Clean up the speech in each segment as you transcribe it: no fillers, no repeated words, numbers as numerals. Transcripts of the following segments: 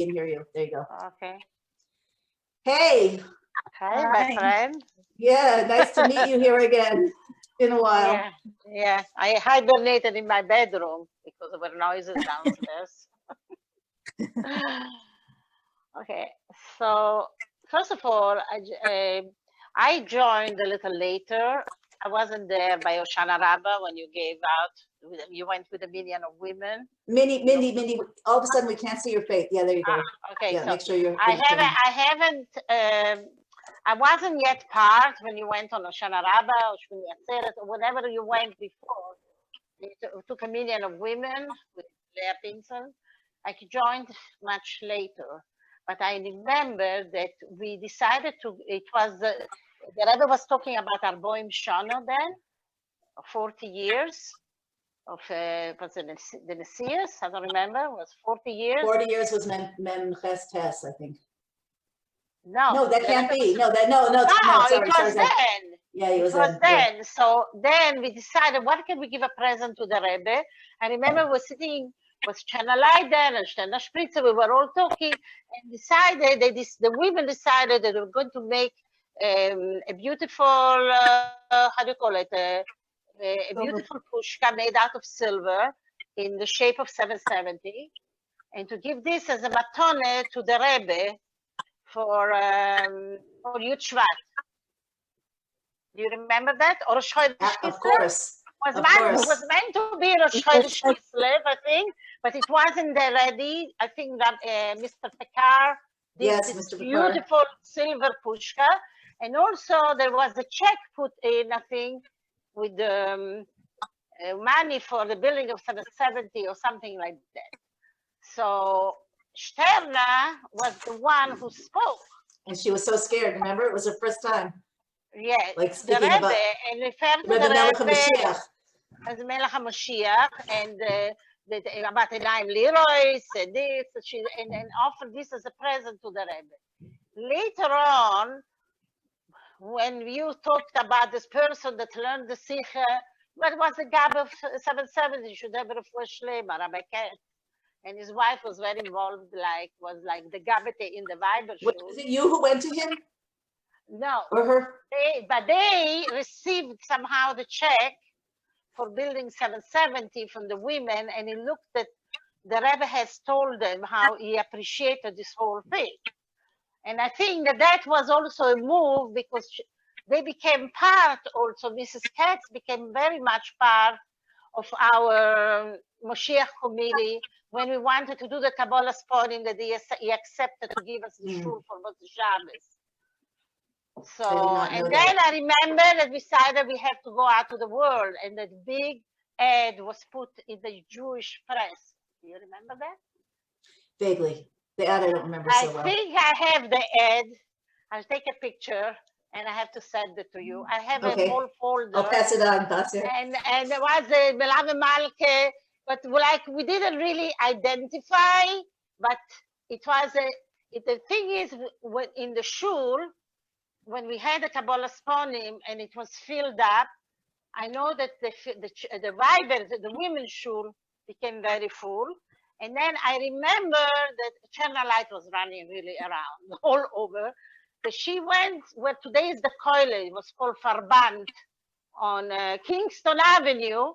can hear you. There you go. Okay. Hey. Hi, my friend. Yeah, nice to meet you here again in a while. Yeah, yeah. I hibernated in my bedroom because there were noises downstairs. Okay, so first of all, I joined a little later. I wasn't there by Hoshana Rabbah when you gave out. You went with 1 million of women. Mindy, all of a sudden we can't see your face. Yeah, there you go. Okay, Yeah, so make sure you're. I wasn't yet part when you went on Hoshana Rabbah or Shmini Atzeret or whenever you went before. It took 1 million of women with Leah Pinson. I joined much later, but I remember that we decided to. It was the Rebbe was talking about Arboim Shana then, 40 years of was it the Messias? I don't remember. It was 40 years. 40 years was Mem Ches Tes, I think. No, that can't be. No, sorry, it was then. Yeah, it was then. Yeah. So then we decided, what can we give a present to the Rebbe? I remember we were sitting with Shana Leiden and Shana Spritzer. We were all talking and decided that the women decided that they were going to make a beautiful, how do you call it? A beautiful pushka made out of silver in the shape of 770, and to give this as a matone to the Rebbe for Yud Shvat. Do you remember that? Or Rosh Chodesh Kislev? Of course. It was meant to be Rosh Chodesh Kislev, I think, but it wasn't ready. I think that Mr. Pekar did this beautiful silver pushka, and also there was a check put in, I think, with the money for the building of 770 or something like that. So Sterna was the one who spoke. And she was so scared, remember? It was her first time. Yeah, like speaking the Rebbe, about and referred to the Rebbe as Melech HaMoshiach, and about Enaim Leroy said this, and offered this as a present to the Rebbe. Later on, when you talked about this person that learned the Sikha, what was the Gab of 770, should have a Shlema, Rabbi Ket. And his wife was very involved, was like the Gabete in the Weiber show. Was it you who went to him? No. Or her? But they received somehow the check for building 770 from the women, and he looked at, the Rebbe has told them how he appreciated this whole thing. And I think that was also a move because they became part also, Mrs. Katz became very much part of our Moshiach committee when we wanted to do the Kabbalah Sponim, that he accepted to give us the shul for Moshe Shabbos. So, and then I remember that we decided we have to go out to the world, and that big ad was put in the Jewish press. Do you remember that? Vaguely. The ad I don't remember so well. I think I have the ad. I'll take a picture and I have to send it to you. I have a whole folder. I'll pass it on, Pastor. And there was a Melave Malke, but like we didn't really identify, but it was the thing is, when in the shul, when we had the Kabbalah Sponim and it was filled up, I know that the Weiber, the women's shul became very full. And then I remember that Channel Light was running really around all over. That she went where today is the Koile, it was called Farbrengen on Kingston Avenue.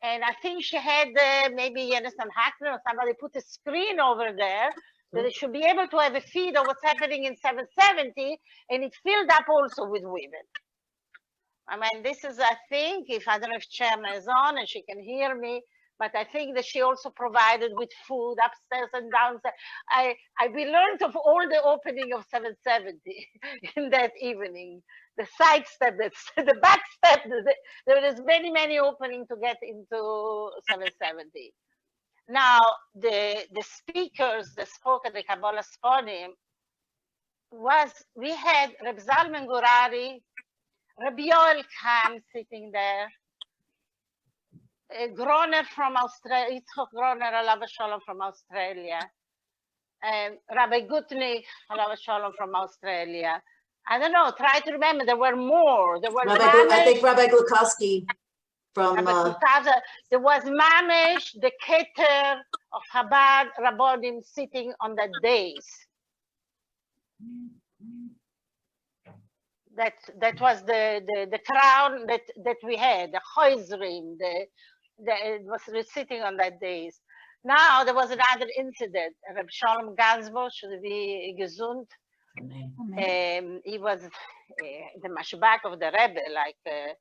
And I think she had maybe Jonathan Hackner or somebody put a screen over there that they should be able to have a feed of what's happening in 770, and it filled up also with women. I mean, this is, I think, I don't know if Cherna is on and she can hear me, but I think that she also provided with food upstairs and downstairs. We learned of all the opening of 770 in that evening. The side step, the back step, there was many, many openings to get into 770. Now, the speakers that spoke at the Kabbalah Sponim we had Reb Zalman Gurari, Rabbi Yoel Kahn sitting there, Groner from Australia, Yitzchok Groner, Alav Shalom from Australia, Rabbi Gutnik, Alav Shalom from Australia. I don't know, try to remember, there were more. There were I think Rabbi Glukowski from... there was Mamish, the Keter of Chabad Rabbonim sitting on that dais. That was the crown that we had, the Choizrim, it was sitting on that dais. Now there was another incident. Reb Shalom Gazbo should be gesund. He was the mashbach of the Rebbe,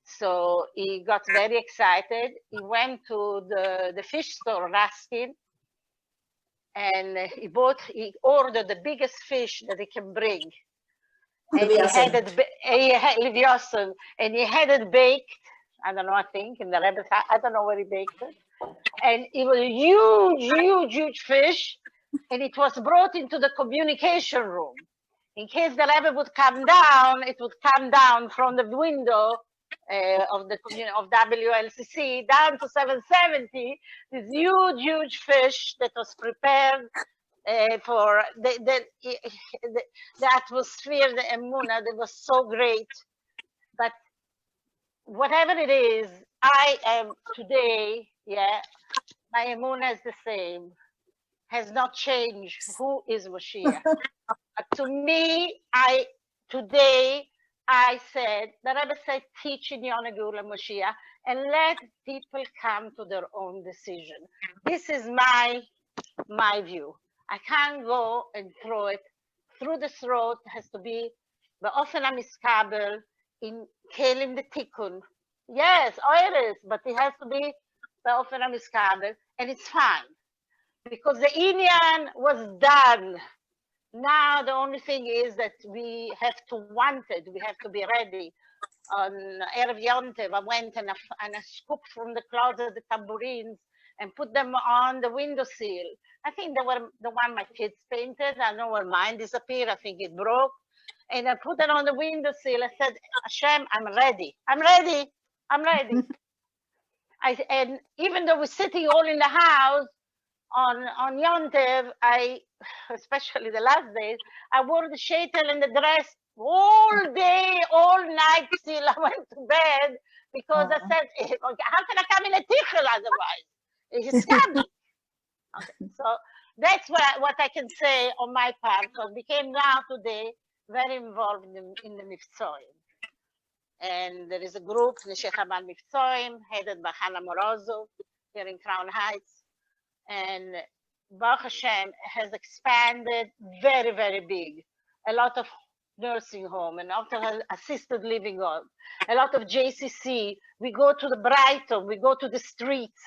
so he got very excited. He went to the fish store, Raskin, and he ordered the biggest fish that he can bring. And he had it, and he had it baked. I don't know, I think in the Rebbe's house. I don't know where he baked it. And it was a huge fish. And it was brought into the communication room. In case the Rebbe would come down, it would come down from the window of WLCC down to 770. This huge fish that was prepared for the atmosphere, the emunah, that was so great. But whatever it is, I am today, my emunah is the same, has not changed. Who is Moshiach? To me, today I said, the Rebbe said, teach in Yonah Geula Moshiach and let people come to their own decision. This is my view. I can't go and throw it through the throat. It has to be be'ofen hamiskabel in kelim the Tikun. Yes, oiris, but it has to be be'ofen hamiskabel, and it's fine because the inyan was done. Now the only thing is that we have to want it. We have to be ready. On Erev Yontev, I went and I scooped from the closet the tambourines and put them on the windowsill. I think they were the one my kids painted. I know where mine disappeared. I think it broke. And I put it on the windowsill. I said, Hashem, I'm ready. I'm ready. I'm ready. And even though we're sitting all in the house on Yontev, especially the last days, I wore the sheitel and the dress all day, all night till I went to bed because I said, how can I come in a tichel otherwise? It's coming. Okay, so that's what I can say on my part. So I became now today very involved in the Mifzoim. And there is a group, N'shei Chabad Mifzoim, headed by Hannah Morozov here in Crown Heights. And Baruch Hashem has expanded very, very big. A lot of nursing home, a lot of assisted living home, a lot of JCC. We go to the Brighton, we go to the streets.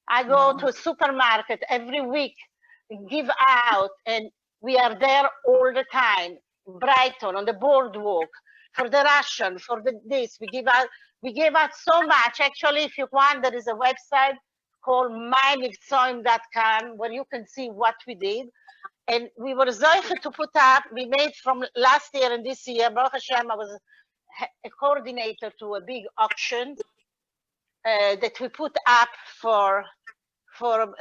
I go to a supermarket every week, give out, and we are there all the time. Brighton, on the boardwalk, for the ration, for this. We give out so much. Actually, if you want, there is a website called mymivtsoim.com where you can see what we did. And we were zeicher to put up, we made from last year and this year, Baruch Hashem, I was a coordinator to a big auction that we put up for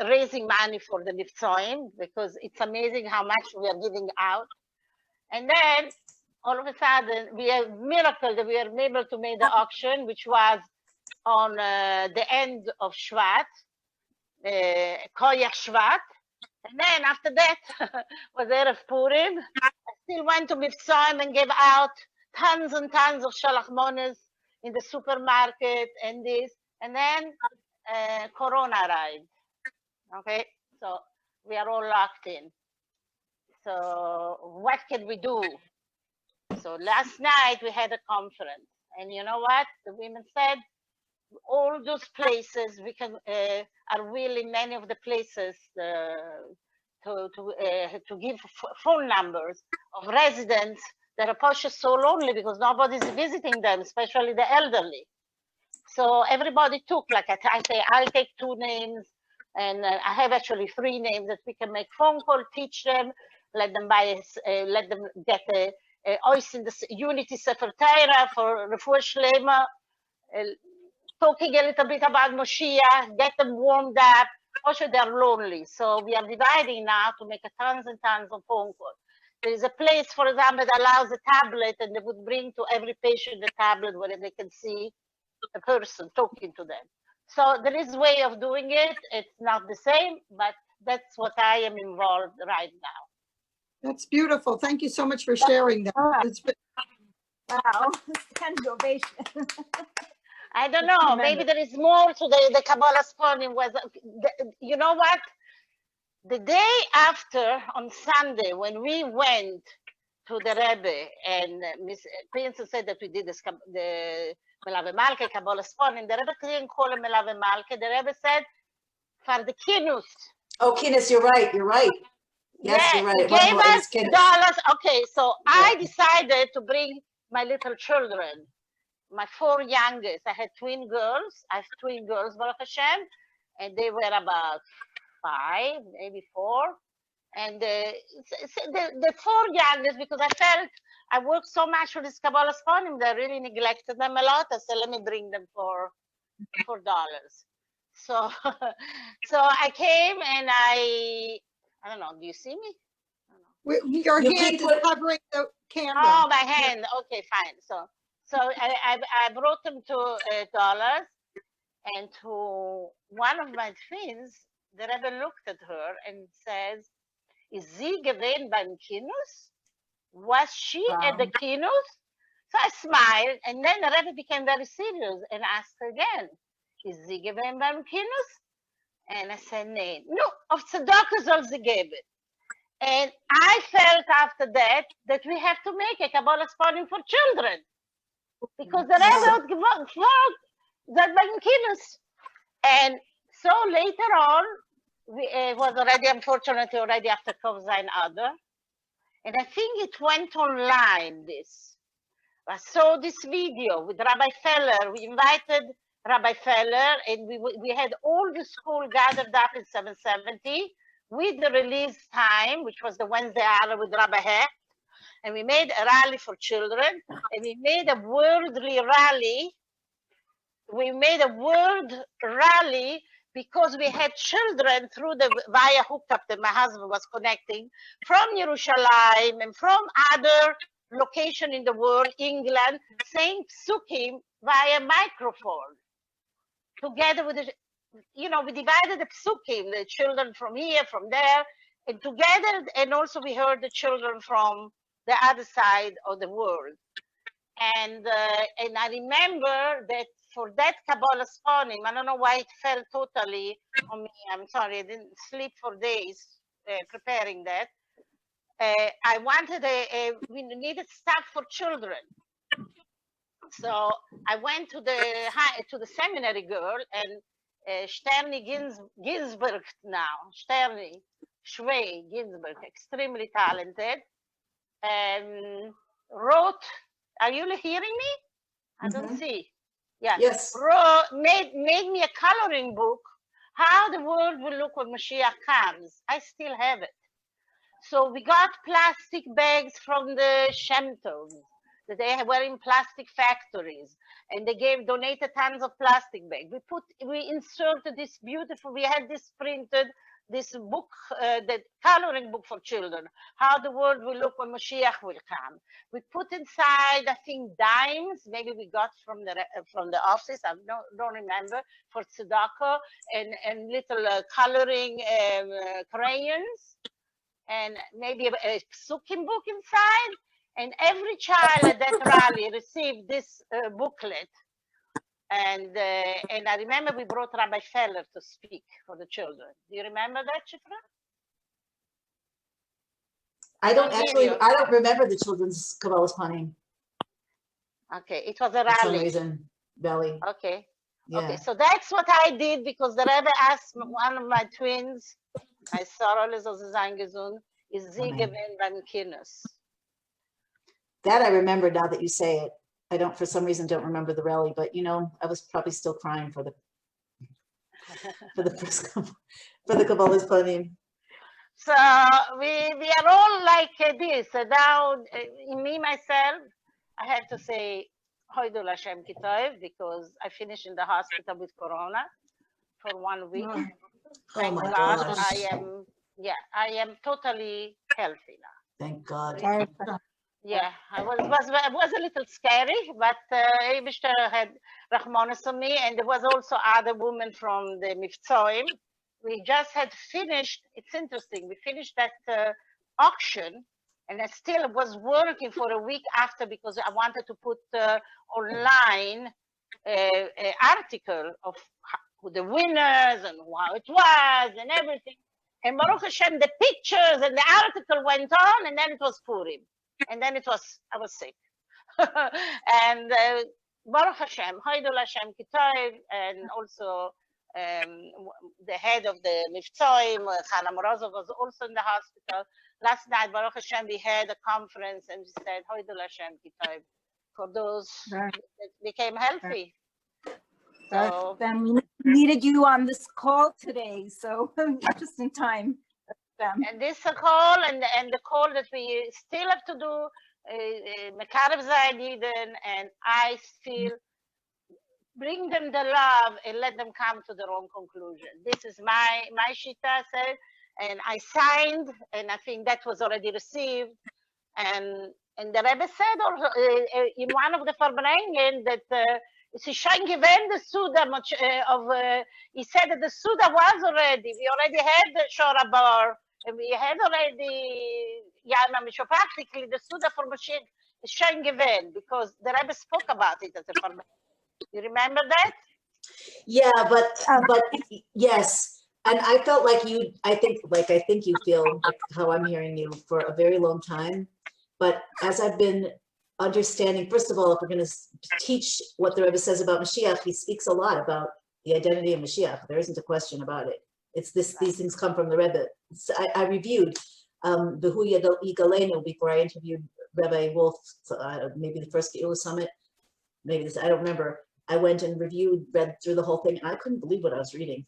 raising money for the Mivtzoim, because it's amazing how much we are giving out. And then all of a sudden, we have a miracle that we are able to make the auction, which was on the end of Shvat, Koyach Shvat. And then after that was Erev Purim. I still went to Mivtzoim and gave out tons and tons of shalach mones in the supermarket and this. And then Corona arrived. Okay, so we are all locked in. So what can we do? So last night we had a conference, and you know what? The women said, all those places we can are willing, many of the places to give phone numbers of residents that are so lonely because nobody's visiting them, especially the elderly. So everybody took, like I say, I'll take 2 names, and I have actually 3 names that we can make phone call, teach them, let them get a ois in the Unity Sefer Torah for Refuah Shlema, talking a little bit about Moshiach, get them warmed up. Also, they're lonely. So we are dividing now to make tons and tons of phone calls. There is a place, for example, that allows a tablet, and they would bring to every patient a tablet where they can see a person talking to them. So there is a way of doing it. It's not the same, but that's what I am involved right now. That's beautiful. Thank you so much for sharing that. Wow, kind of ovation. I don't know. Maybe there is more to the Kabbalah Sponim was. You know what? The day after, on Sunday, when we went to the Rebbe and Miss Princess said that we did the Melave Malke Kabbalah Sponim, the Rebbe didn't call him Melave Malke. The Rebbe said for the Kinus. Oh, Kinus, you're right. You're right. Yes, Yeah, you're right. he It wasn't gave what- it was us Kinus. dollars. Okay, so I decided to bring my little children, my 4 youngest. I had twin girls. I have twin girls, Baruch Hashem, and they were about 5, maybe 4. And the 4 youngest, because I felt I worked so much for this Kabbalah Sponim, they really neglected them a lot. I said, let me bring them for $4. So, so I came and I don't know. Do you see me? Your You hand keep is put- covering the camera. Oh, my hand. Okay, fine. So I brought them to dollars, and to one of my twins, the Rebbe looked at her and says, "Is sie gewesen beim Kinus? Was she at the Kinus?" So I smiled, and then the Rebbe became very serious and asked again, "Is sie gewesen beim Kinus?" And I said, "Nein." No, auf Tzedakah soll sie geben. And I felt after that we have to make a Kabbalah Sponim for children. Because the Rebbe would give up for that Kinus. And so later on, it was already, unfortunately, already after Kovzain Adar. And I think it went online, this. I saw this video with Rabbi Feller. We invited Rabbi Feller, and we had all the school gathered up in 770 with the release time, which was the Wednesday hour with Rabbi Hecht. And we made a rally for children, and we made a worldly rally. We made a world rally because we had children through the via hookup that my husband was connecting from Yerushalayim and from other location in the world, England, saying psukim via microphone. Together with the, we divided the psukim, the children from here, from there, and together, and also we heard the children from the other side of the world. And I remember that for that Kabbalah Sponim, I don't know why it fell totally on me. I'm sorry, I didn't sleep for days preparing that. I wanted we needed stuff for children. So I went to the seminary girl, and Sterni Ginsberg now, Sterni Shway Ginsberg, extremely talented, wrote, are you hearing me? I don't see. Yeah. Yes. Made me a coloring book, how the world will look when Moshiach comes. I still have it. So we got plastic bags from the Shem Tovs, that they were in plastic factories, and they donated tons of plastic bags. We inserted this beautiful, we had this printed, this book, the coloring book for children, how the world will look when Moshiach will come. We put inside, I think, dimes, maybe we got from the office, I don't remember, for tzedakah, and little coloring crayons, and maybe a psukim book inside. And every child at that rally received this booklet. And I remember we brought Rabbi Feller to speak for the children. Do you remember that, Shifra? I don't remember the children's Kabbalah Sponim. Okay, it was a For some rally. reason, Belly. Okay. Yeah. Okay, so that's what I did, because the Rebbe asked one of my twins, my sorrow is sie gewesen beim Kinus? That I remember now that you say it. I don't, for some reason, don't remember the rally, but I was probably still crying for the Kabbalah Sponim. So we are all like this. Now, me myself, I have to say Hoidul Hashem Kitov, because I finished in the hospital with Corona for 1 week. Oh Thank my God, gosh. I am totally healthy now. Thank God. Yeah, it was a little scary, but Eibishter had Rahmanas on me, and there was also other women from the Mivtzoim. We just had finished, it's interesting, we finished that auction, and I still was working for a week after because I wanted to put online an article of who the winners and how it was and everything. And Baruch Hashem, the pictures and the article went on, and then it was Purim. And then I was sick. And Baruch Hashem, Haidul Hashem Kitov, and also the head of the Mivtzoim, Chana Morozov, was also in the hospital. Last night, Baruch Hashem, we had a conference, and we said, Haidul Hashem Kitov, for those that became healthy. So, Then we needed you on this call today, so just in time. And this call and the call that we still have to do, Mekarev Zayidin, and I still bring them the love and let them come to their own conclusion. This is my shita said, and I signed, and I think that was already received. And the Rebbe said in one of the Farbrengen that he said that the Suda was already, we already had the Shora Bar, and we had already practically the Suda for Moshiach is showing given because the Rebbe spoke about it as a Farbrengen. You remember that? Yeah, but yes. And I felt like I think you feel like how I'm hearing you for a very long time. But as I've been understanding, first of all, if we're going to teach what the Rebbe says about Moshiach, he speaks a lot about the identity of Moshiach. There isn't a question about it. It's this; these things come from the Rebbe. So I reviewed Behu Yigalenu before I interviewed Rebbe Wolf, maybe the first Geulah Summit, maybe this, I don't remember. I went and read through the whole thing, and I couldn't believe what I was reading.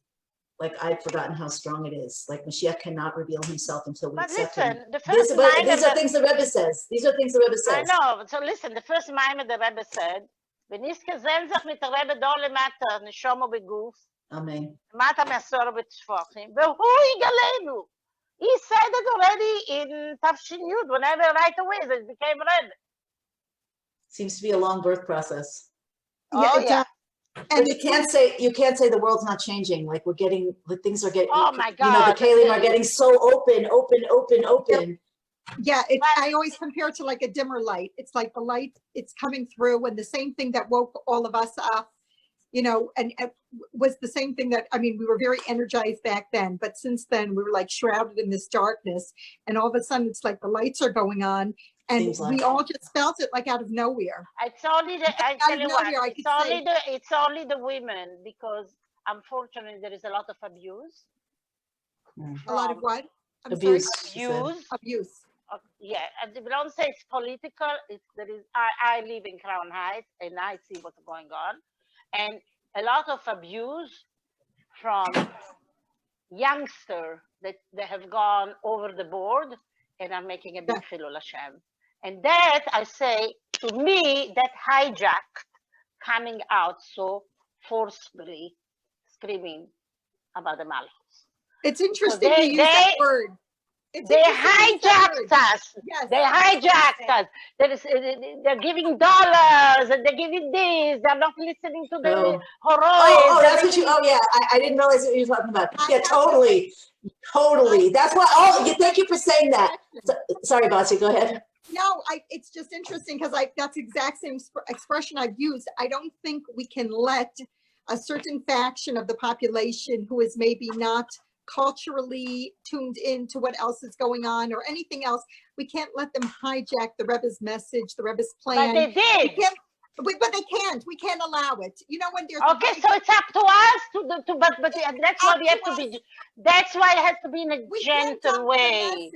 Like, I'd forgotten how strong it is. Like, Moshiach cannot reveal himself until we accept him. The first these are things the Rebbe says. These are things the Rebbe says. I know. So listen, the first Maimon the Rebbe said, "V'niske zenzach mit Rebbe do lemata neshomo beguf." Amen. Mata me'asor b'tfachim. V'hu yigalenu. He said it already in Tafshin Yud, whenever right away it became Rebbe. Seems to be a long birth process. Oh yeah. And you can't say the world's not changing. Like things are getting. Oh my God! You know, the Kalim are getting so open. Yeah, I always compare it to like a dimmer light. It's like the light, it's coming through, and the same thing that woke all of us up, you know, and it was the same thing that, I mean, we were very energized back then, but since then we were like shrouded in this darkness, and all of a sudden it's like the lights are going on, and we all just felt it like out of nowhere. It's only I tell you what, it's only the women, because unfortunately there is a lot of abuse. A lot of what? Abuse. Abuse. Yeah, and we don't say it's political. I live in Crown Heights and I see what's going on, and a lot of abuse from youngsters that they have gone over the board and are making a big Chilul Hashem. And that, I say, to me, that hijacked coming out so forcefully, screaming about the Malchus. It's interesting you use that word. They hijacked us. Yes. They hijacked us. They're giving dollars and they're giving this. They're not listening to the horrors. That's what you. Oh yeah, I didn't realize what you were talking about. Yeah, totally. That's why. Thank you for saying that. Sorry, Basi, go ahead. No, it's just interesting because that's the exact same expression I've used. I don't think we can let a certain faction of the population who is maybe not culturally tuned in to what else is going on or anything else, we can't let them hijack the Rebbe's message, the Rebbe's plan. But they did. But they can't. We can't allow it. You know, when there's okay, so it's up to us but that's why we have to be. That's why it has to be in a gentle way.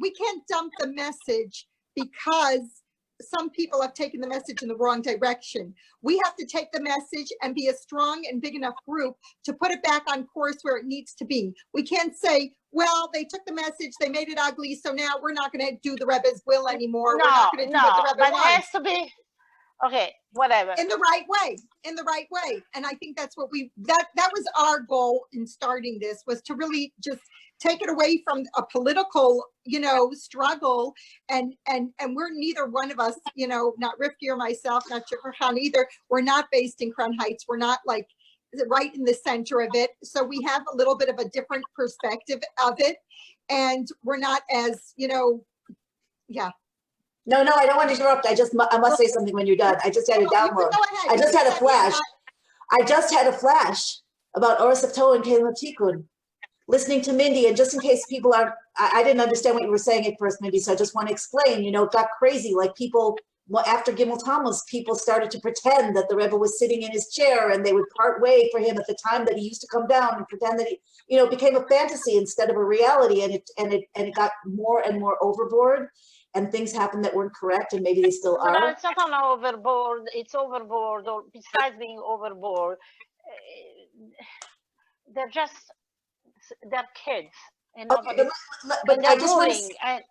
We can't dump the message because some people have taken the message in the wrong direction. We have to take the message and be a strong and big enough group to put it back on course where it needs to be. We can't say, well, they took the message, they made it ugly, so now we're not going to do the Rebbe's will anymore. No, we're not going to do what the Rebbe but wants. it has to be. Okay, whatever. In the right way. And I think that's what that was our goal in starting this, was to really just take it away from a political, struggle. And we're neither one of us, not Rifki or myself, not Shifra Chana either. We're not based in Crown Heights. We're not like right in the center of it. So we have a little bit of a different perspective of it. And we're not as, yeah. No, I don't want to interrupt. I must say something when you're done. I just had a download. I just had a flash. I just had a flash about Oros of Tohu and Kelim of Tikun. Listening to Mindy, and just in case people aren't, I didn't understand what you were saying at first, Mindy, so I just want to explain, it got crazy. Like people, after Gimel Tammuz, people started to pretend that the Rebbe was sitting in his chair, and they would part way for him at the time that he used to come down, and pretend that he, it became a fantasy instead of a reality, and it got more and more overboard. And things happened that weren't correct, and maybe they still are. No, it's not on overboard. It's overboard, or besides being overboard, they're kids. Okay, but I just want to.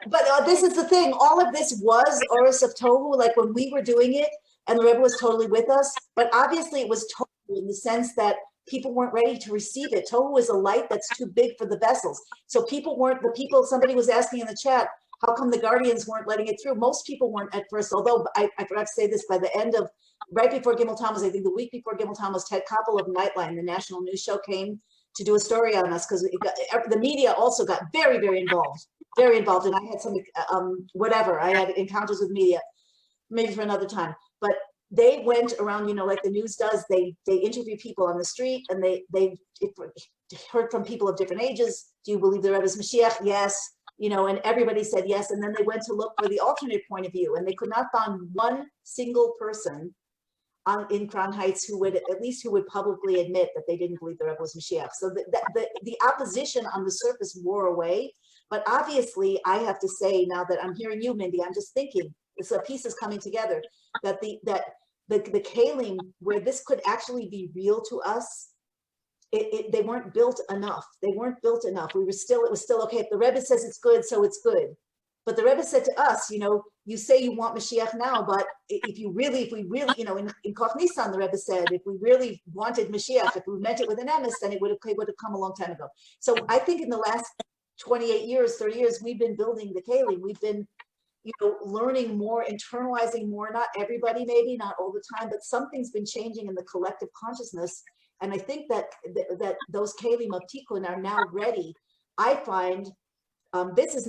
But this is the thing. All of this was Oros of Tohu, like when we were doing it, and the Rebbe was totally with us. But obviously, it was Tohu in the sense that people weren't ready to receive it. Tohu is a light that's too big for the vessels. So somebody was asking in the chat, how come the guardians weren't letting it through? Most people weren't at first, although I forgot to say this, by the end of, right before Gimel Tammuz, I think the week before Gimel Tammuz, Ted Koppel of Nightline, the national news show, came to do a story on us, because the media also got very, very involved. And I had some, I had encounters with media, maybe for another time. But they went around, like the news does, they interview people on the street, and they heard from people of different ages. Do you believe the Rebbe is Moshiach? Yes. And everybody said yes. And then they went to look for the alternate point of view, and they could not find one single person in Crown Heights who would publicly admit that they didn't believe the Rebbe was Moshiach. So the opposition on the surface wore away. But obviously, I have to say, now that I'm hearing you, Mindy, I'm just thinking, it's a piece is coming together, that the Kalim, where this could actually be real to us, they weren't built enough. It was still okay. If the Rebbe says it's good, so it's good. But the Rebbe said to us, you say you want Mashiach now, but if we really, in Koch Nissan, the Rebbe said, if we really wanted Mashiach, if we meant it with an emes, then it would have come a long time ago. So I think in the last 28 years, 30 years, we've been building the Kalim. We've been, learning more, internalizing more. Not everybody, maybe not all the time, but something's been changing in the collective consciousness. And I think that those Kalim of Tikun are now ready. I find this is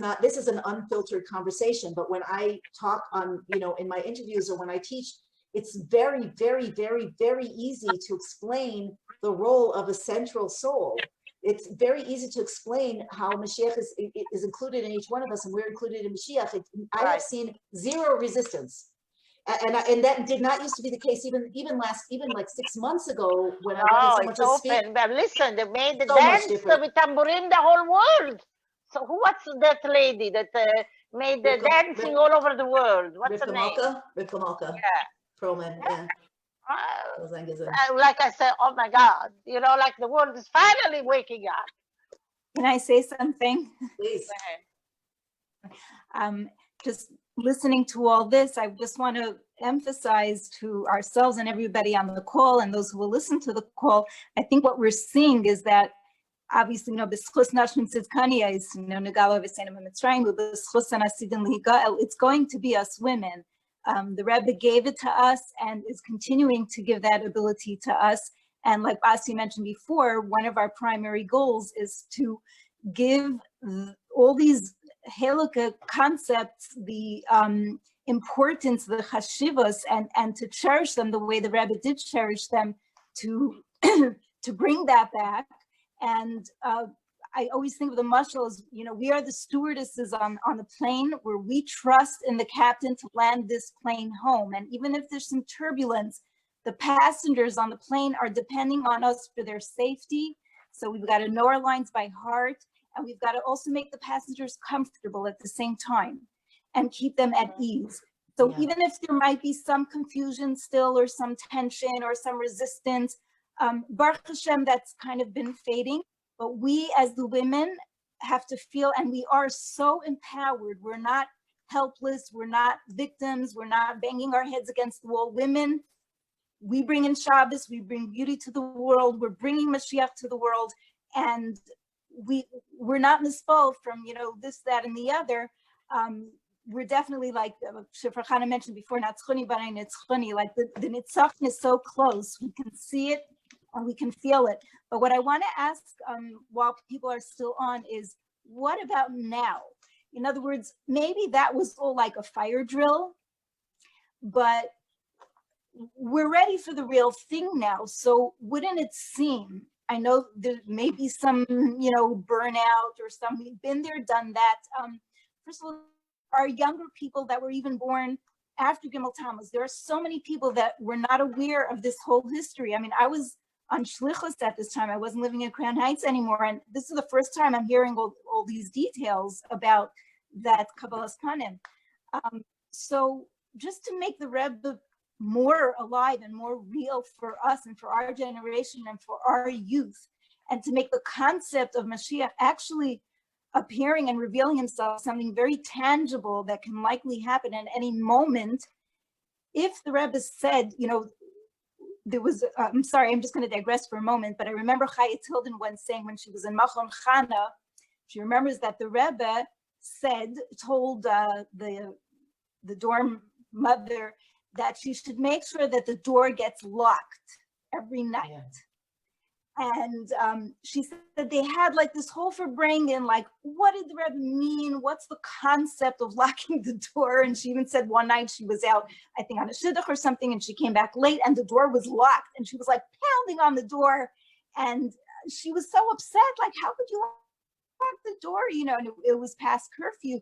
an unfiltered conversation, but when I talk on, in my interviews or when I teach, it's very, very, very, very easy to explain the role of a central soul. It's very easy to explain how Mashiach is included in each one of us, and we're included in Mashiach. I have seen zero resistance. And that did not used to be the case even like 6 months ago when I wanted someone to speak. But listen, they made the So dance with tambourine the whole world. So what's that lady that made the dancing all over the world? What's her name? Rivka Malka. Yeah. Proman, yeah. Like I said, oh my God, like the world is finally waking up. Can I say something? Please. Just listening to all this, I just want to emphasize to ourselves and everybody on the call and those who will listen to the call, I think what we're seeing is that obviously, it's going to be us women. The Rebbe gave it to us and is continuing to give that ability to us. And like Asi mentioned before, one of our primary goals is to give all these Halakha concepts the importance, the chashivos, and to cherish them the way the Rebbe did cherish them, to to bring that back. And I always think of the mashal as, we are the stewardesses on the plane, where we trust in the captain to land this plane home. And even if there's some turbulence, the passengers on the plane are depending on us for their safety. So we've got to know our lines by heart, and we've got to also make the passengers comfortable at the same time and keep them at ease. So even if there might be some confusion still, or some tension or some resistance, Baruch Hashem, that's kind of been fading. But we as the women have to feel, and we are so empowered. We're not helpless, we're not victims, we're not banging our heads against the wall. Women, we bring in Shabbos, we bring beauty to the world, we're bringing Moshiach to the world, and we're not misfold from, this, that, and the other. We're definitely, like Shifra Chana mentioned before, not tzchuni, but nitzchuni, like the nitzach is so close. We can see it and we can feel it. But what I want to ask while people are still on is, what about now? In other words, maybe that was all like a fire drill, but we're ready for the real thing now. So wouldn't it seem, I know there may be some, burnout or some, we've been there, done that. First of all, our younger people that were even born after Gimel Tammuz, there are so many people that were not aware of this whole history. I mean, I was on Shlichus at this time. I wasn't living in Crown Heights anymore. And this is the first time I'm hearing all these details about that Kabbalas Panim. So just to make the Rebbe more alive and more real for us and for our generation and for our youth, and to make the concept of Mashiach actually appearing and revealing himself something very tangible that can likely happen at any moment. If the Rebbe said, there was, I'm sorry, I'm just going to digress for a moment, but I remember Chaya Tilden once saying when she was in Machon Chana, she remembers that the Rebbe told the dorm mother that she should make sure that the door gets locked every night. Yeah. And she said they had like this whole Farbrengen, like, what did the Rebbe mean? What's the concept of locking the door? And she even said one night she was out, I think on a shidduch or something, and she came back late and the door was locked. And she was like pounding on the door. And she was so upset, like, how could you lock the door? And it was past curfew.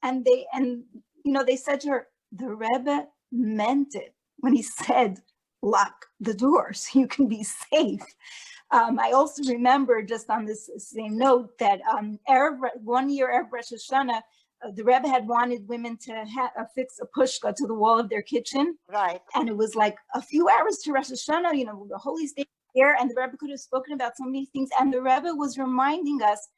And they said to her, the Rebbe meant it when he said, lock the door so you can be safe. I also remember, just on this same note, that one year Erev Rosh Hashanah, the Rebbe had wanted women to affix a pushka to the wall of their kitchen. Right. And it was like a few hours to Rosh Hashanah, the holy state there, and the Rebbe could have spoken about so many things. And the Rebbe was reminding us,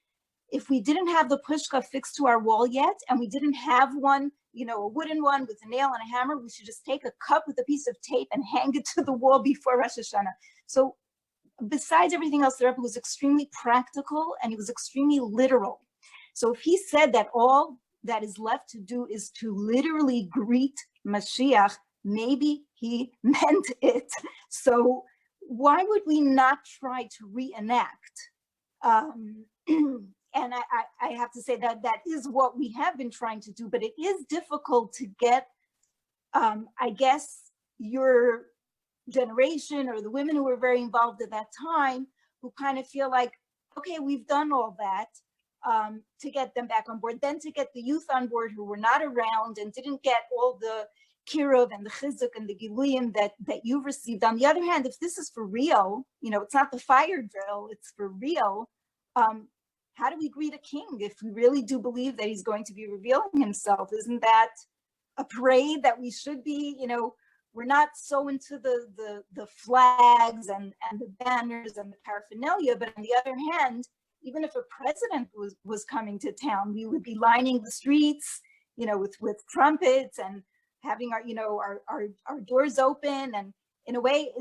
if we didn't have the pushka fixed to our wall yet, and we didn't have one, a wooden one with a nail and a hammer, we should just take a cup with a piece of tape and hang it to the wall before Rosh Hashanah. So besides everything else, the Rebbe was extremely practical and he was extremely literal. So if he said that all that is left to do is to literally greet Mashiach, maybe he meant it. So why would we not try to reenact? And I have to say that is what we have been trying to do, but it is difficult to get, I guess, your generation or the women who were very involved at that time, who kind of feel like, okay, we've done all that, to get them back on board, then to get the youth on board who were not around and didn't get all the kiruv and the chizuk and the giluyim that you've received. On the other hand, if this is for real, it's not the fire drill, it's for real. How do we greet a king if we really do believe that he's going to be revealing himself? Isn't that a parade that we should be, we're not so into the flags and the banners and the paraphernalia, but on the other hand, even if a president was coming to town, we would be lining the streets, with trumpets and having our doors open. And in a way,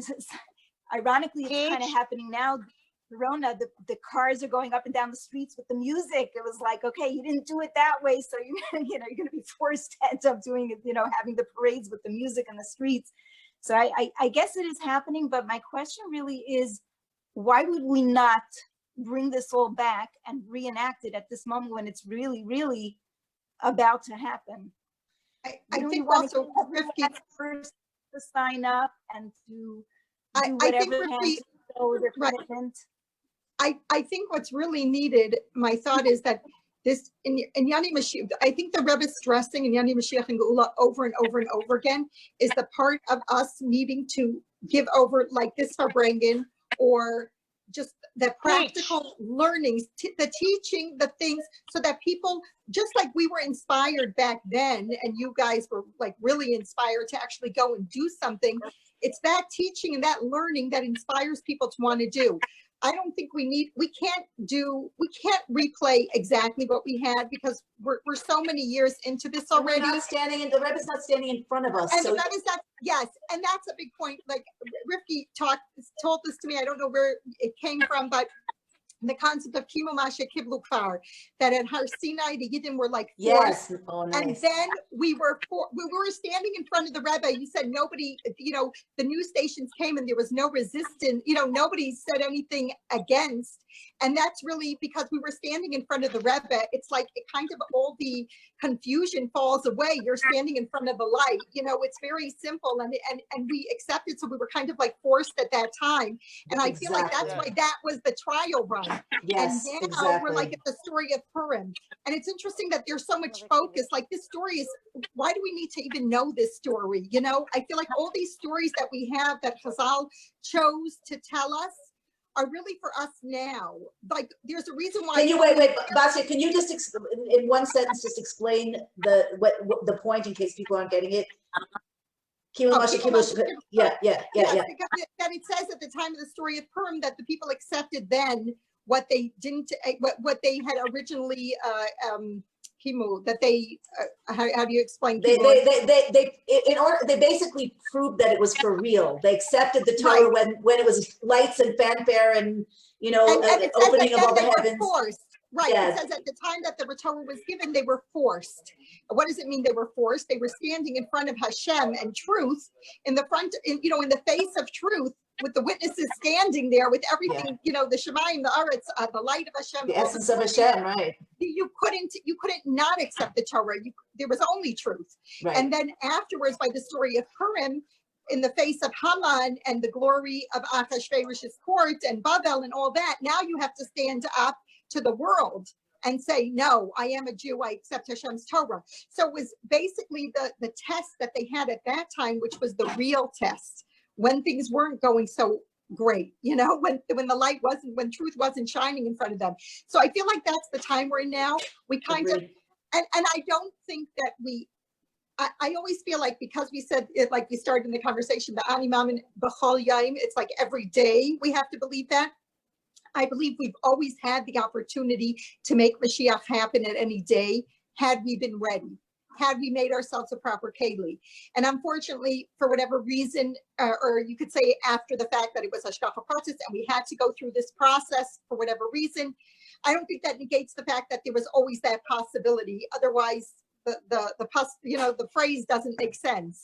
ironically, it's kind of happening now. Corona, the cars are going up and down the streets with the music. It was like, okay, you didn't do it that way, so you're going to be forced to end up doing it, having the parades with the music in the streets. So I guess it is happening, but my question really is, why would we not bring this all back and reenact it at this moment when it's really, really about to happen? I think also first to sign up and to do whatever they can to show their commitment. I think what's really needed, my thought is that this in Yani Mashiach, I think the Rebbe is stressing in Yani Mashiach and Geula over and over and over again, is the part of us needing to give over like this Farbrengen, or just the practical learnings, the teaching, the things, so that people, just like we were inspired back then, and you guys were like really inspired to actually go and do something. It's that teaching and that learning that inspires people to want to do. I don't think we can't replay exactly what we had because we're so many years into this And we're already. not standing in, the Rebbe's not standing in front of us. And So the Rebbe is that, yes, and that's a big point. Like Rifki told this to me. I don't know where it came from, but the concept of Kimu Masha Kiblu Kfar, that at Har Sinai the Yidden were like forced. yes, oh nice. And then we were standing in front of the Rebbe. You said nobody, the news stations came and there was no resistance. Nobody said anything against. And that's really because we were standing in front of the Rebbe. It's like it kind of all the confusion falls away. You're standing in front of the light. It's very simple, and we accepted. So we were kind of like forced at that time. And I feel like that's why that was the trial run. Yes, And now exactly. we're like at the story of Purim. And it's interesting that there's so much focus. Like this story is, why do we need to even know this story? I feel like all these stories that we have that Chazal chose to tell us are really for us now. Like there's a reason why. Can you wait, Basia, can you just in one sentence just explain what the point in case people aren't getting it? Yeah. Because that it says at the time of the story of Purim that the people accepted then what they didn't, what they had originally that they how do you explain? They basically proved that it was for real. They accepted the Torah when it was lights and fanfare and opening of all the heavens. Right. Yes. It says at the time that the Torah was given, they were forced. What does it mean they were forced? They were standing in front of Hashem and truth, in the face of truth, with the witnesses standing there with everything, the Shemayim, the Aretz, the light of Hashem. The essence of Hashem, right. You couldn't not accept the Torah. There was only truth. Right. And then afterwards, by the story of Purim, in the face of Haman and the glory of Achashverosh's court and Babel and all that, now you have to stand up to the world and say, no, I am a Jew, I accept Hashem's Torah. So it was basically the test that they had at that time, which was the real test, when things weren't going so great, when the light wasn't, when truth wasn't shining in front of them. So I feel like that's the time we're in now. We kind of, and I don't think that I always feel like, because we said it, like we started in the conversation, the Ani Mamin B'chol Yaim, it's like every day we have to believe that. I believe we've always had the opportunity to make Moshiach happen at any day, had we been ready, had we made ourselves a proper keli. And unfortunately, for whatever reason, or you could say after the fact that it was hashgacha process and we had to go through this process for whatever reason, I don't think that negates the fact that there was always that possibility. Otherwise, the phrase doesn't make sense,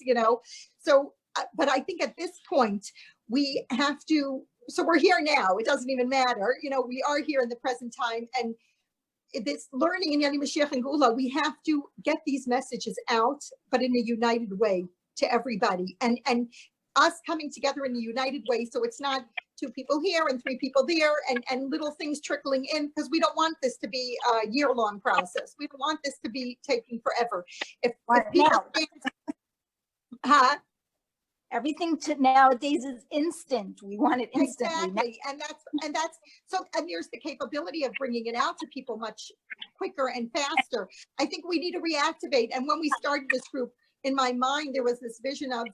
So, but I think at this point, we have to. So we're here now. It doesn't even matter. We are here in the present time. And this learning in Yani Mashiach and Gula, we have to get these messages out, but in a united way to everybody. And us coming together in a united way. So it's not 2 people here and 3 people there and little things trickling in, because we don't want this to be a year-long process. We don't want this to be taking forever. If people everything nowadays is instant. We want it instantly. Exactly. And that's so, and there's the capability of bringing it out to people much quicker and faster. I think we need to reactivate. And when we started this group, in my mind, there was this vision of,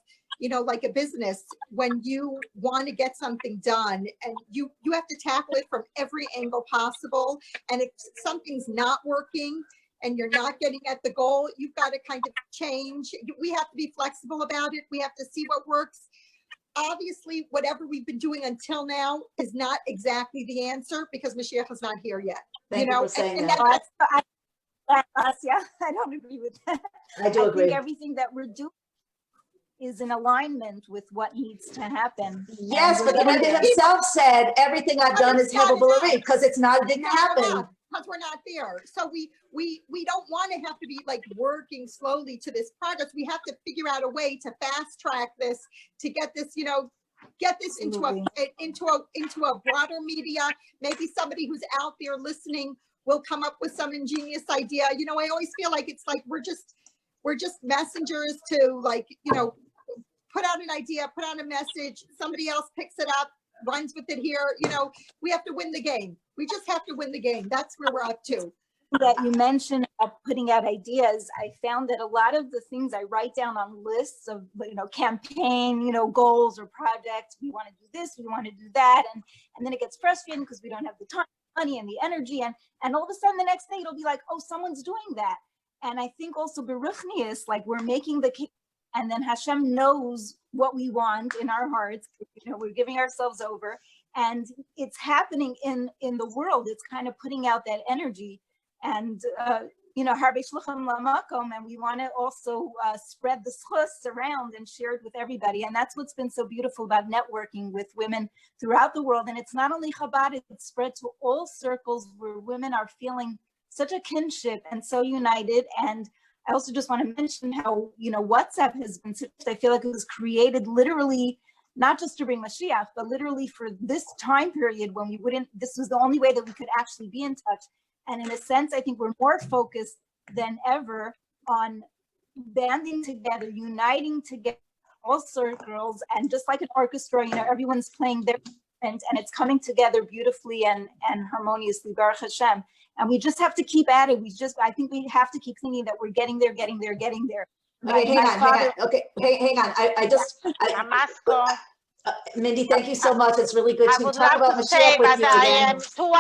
like a business, when you want to get something done and you have to tackle it from every angle possible. And if something's not working and you're not getting at the goal, you've got to kind of change. We have to be flexible about it. We have to see what works. Obviously, whatever we've been doing until now is not exactly the answer, because Moshiach is not here yet. Thank you for saying that. I don't agree with that. I do agree. I think everything that we're doing is in alignment with what needs to happen. Yes, but the Rebbe himself said, everything I've done is Hebel because it didn't happen. Because we're not there. So we don't want to have to be like working slowly to this progress. We have to figure out a way to fast track this, to get this, into a broader media. Maybe somebody who's out there listening will come up with some ingenious idea. I always feel like it's like we're just messengers to, like, put out an idea, put out a message, somebody else picks it up, runs with it here. We have to win the game. We just have to win the game. That's where we're up to. that you mentioned about putting out ideas, I found that a lot of the things I write down on lists of, campaign, goals or projects, we want to do this, we want to do that. And then it gets frustrating because we don't have the time, money, and the energy. And all of a sudden the next thing it'll be like, oh, someone's doing that. And I think also Beruchnius, like we're making the case, and then Hashem knows what we want in our hearts. We're giving ourselves over, and it's happening in the world. It's kind of putting out that energy. And Harbe Shluchim Lamakom, and we want to also spread the schus around and share it with everybody. And that's what's been so beautiful about networking with women throughout the world. And it's not only Chabad, it's spread to all circles where women are feeling such a kinship and so united. And I also just want to mention how, WhatsApp has been, I feel like it was created literally, not just to bring Moshiach, but literally for this time period when this was the only way that we could actually be in touch. And in a sense, I think we're more focused than ever on banding together, uniting together, all circles, and just like an orchestra, everyone's playing their instrument, and it's coming together beautifully and harmoniously, Baruch Hashem. And we just have to keep at it. I think we have to keep thinking that we're getting there. Okay, hang on. Okay, hang on. Mindy, thank you so much. It's really good to talk about Moshiach with you again. I am 2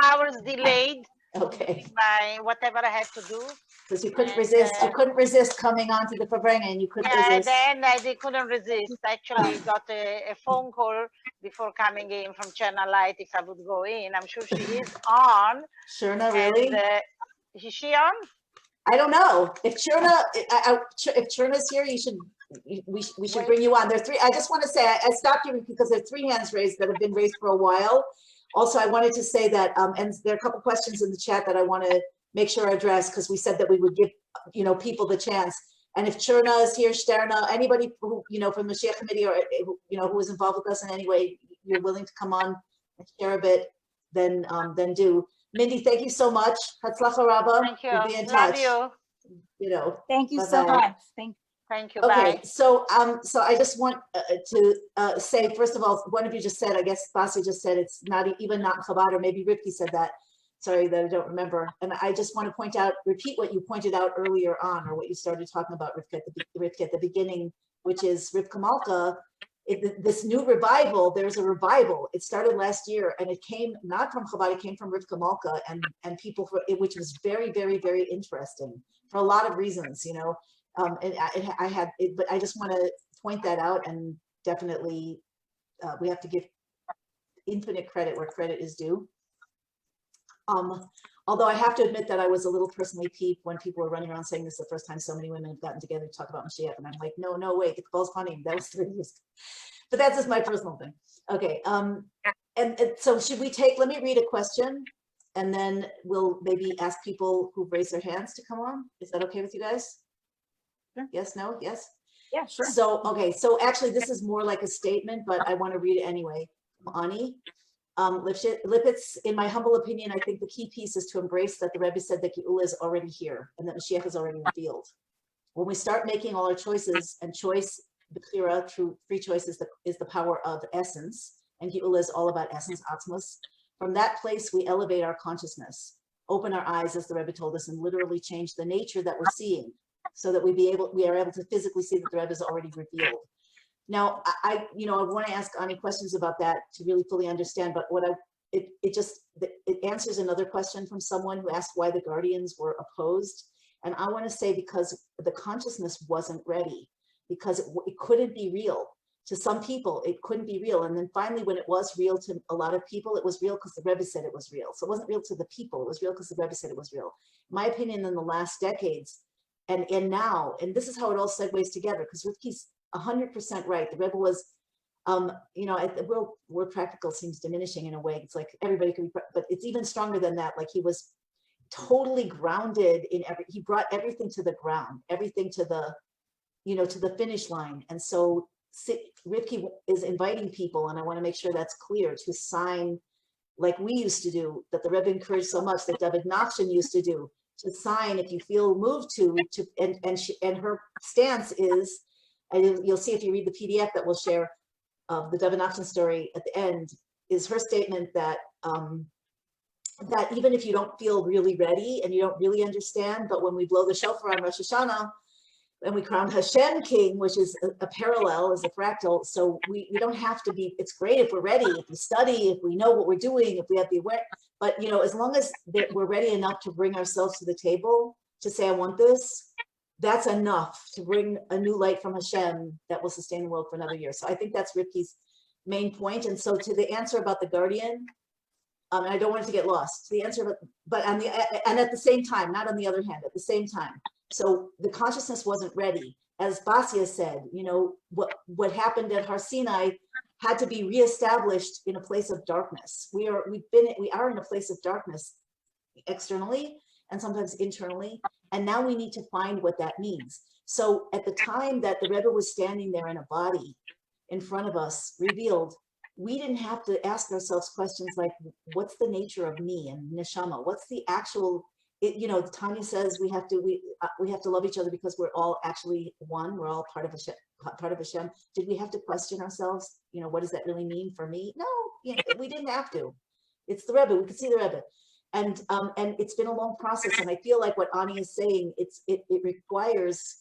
hours delayed. Okay. By whatever I have to do. Because you couldn't resist. You couldn't resist coming on to the Farbrengen. You couldn't resist. And then I couldn't resist. Actually, got a phone call before coming in from Channel Light if I would go in. I'm sure she is on. Shirna, really? Is she on? I don't know. If Chirna's here, we should bring you on. There are three. I just want to say I stopped you because there are 3 hands raised that have been raised for a while. Also, I wanted to say that, and there are a couple questions in the chat that I want to make sure I address because we said that we would give, people the chance. And if Chirna is here, Sterna, anybody who, from the Moshiach committee or, who was involved with us in any way, you're willing to come on and share a bit, then do. Mindy, thank you so much. Hatzlacha Rabba. Thank you. We'll be in Love touch. you. Thank you so much. Thank you. Okay, bye. so I just want to say, first of all, one of you just said, I guess Basi just said, it's not Chabad, or maybe Ripke said that. Sorry that I don't remember. And I just want to repeat what you pointed out earlier on, or what you started talking about, Rivka, at the beginning, which is Rivka Malka. This new revival, there's a revival. It started last year, and it came not from Chabad, it came from Rivka Malka and people, which was very, very, very interesting for a lot of reasons, but I just want to point that out, and definitely we have to give infinite credit where credit is due. Although I have to admit that I was a little personally peeved when people were running around saying this is the first time so many women have gotten together to talk about Moshiach, and I'm like, no, wait, the Kabbal's funny. That was 3 years. But that's just my personal thing. Okay, and so should we let me read a question, and then we'll maybe ask people who've raised their hands to come on. Is that okay with you guys? Sure. Yes, no, yes? Yeah, sure. So, okay, so actually this is more like a statement, but I want to read it anyway. Ani. Lipitz, in my humble opinion, I think the key piece is to embrace that the Rebbe said that Geula is already here and that Moshiach is already revealed. When we start making all our choices, and choice, the Bechira, true free choice is the power of essence, and Geula is all about essence, Atzmos. From that place, we elevate our consciousness, open our eyes, as the Rebbe told us, and literally change the nature that we're seeing, so that we are able to physically see that the Rebbe is already revealed. Now, I want to ask Ani questions about that to really fully understand, but it answers another question from someone who asked why the guardians were opposed. And I want to say because the consciousness wasn't ready, because it couldn't be real. To some people, it couldn't be real. And then finally, when it was real to a lot of people, it was real because the Rebbe said it was real. So it wasn't real to the people, it was real because the Rebbe said it was real. In my opinion, in the last decades, and now, and this is how it all segues together, because Rivki's 100% right. The Rebbe was, the word practical seems diminishing in a way. It's like everybody could be, but it's even stronger than that. Like he was totally grounded in he brought everything to the ground, everything to the, to the finish line. And so Rivki is inviting people, and I want to make sure that's clear, to sign like we used to do, that the Rebbe encouraged so much, that David Nachshon used to do, to sign if you feel moved to and her stance is, and you'll see if you read the PDF that we'll share of the David Nachshon story at the end, is her statement that that even if you don't feel really ready and you don't really understand, but when we blow the shofar on Rosh Hashanah, and we crown Hashem King, which is a parallel, is a fractal. So we don't have to be, it's great if we're ready, if we study, if we know what we're doing, if we have the awareness, but as long as we're ready enough to bring ourselves to the table, to say, I want this, that's enough to bring a new light from Hashem that will sustain the world for another year. So I think that's Ripke's main point. And so to the answer about the guardian, and I don't want it to get lost, the answer, but on the, and at the same time, not on the other hand, at the same time, so the consciousness wasn't ready. As Basia said, what happened at Har Sinai had to be reestablished in a place of darkness. We are in a place of darkness externally and sometimes internally. And now we need to find what that means. So at the time that the Rebbe was standing there in a body in front of us, revealed, we didn't have to ask ourselves questions like, what's the nature of me and neshama? What's the actual, Tanya says we have to love each other because we're all actually one. We're all part of Hashem. Did we have to question ourselves? What does that really mean for me? No, we didn't have to. It's the Rebbe. We could see the Rebbe, and it's been a long process. And I feel like what Ani is saying, it requires,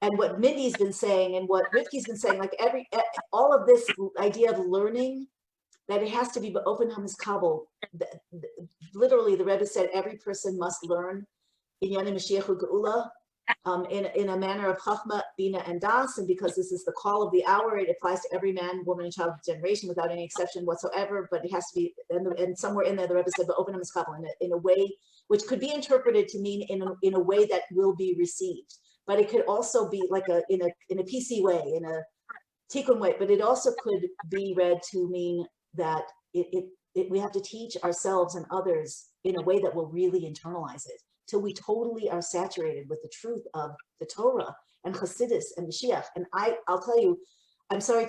and what Mindy's been saying, and what Rivki's been saying, like all of this idea of learning, that it has to be open hamas kabel. Literally, the Rebbe said every person must learn in Yana Moshiach Geula, in a manner of chachma, bina, and das, and because this is the call of the hour, it applies to every man, woman, and child of the generation without any exception whatsoever. But it has to be, and somewhere in there, the Rebbe said, but open hamas kabel in a way which could be interpreted to mean in a way that will be received. But it could also be like in a PC way, in a Tikun way. But it also could be read to mean that we have to teach ourselves and others in a way that will really internalize it till we totally are saturated with the truth of the Torah and Chassidus and Moshiach. And I'll tell you, I'm sorry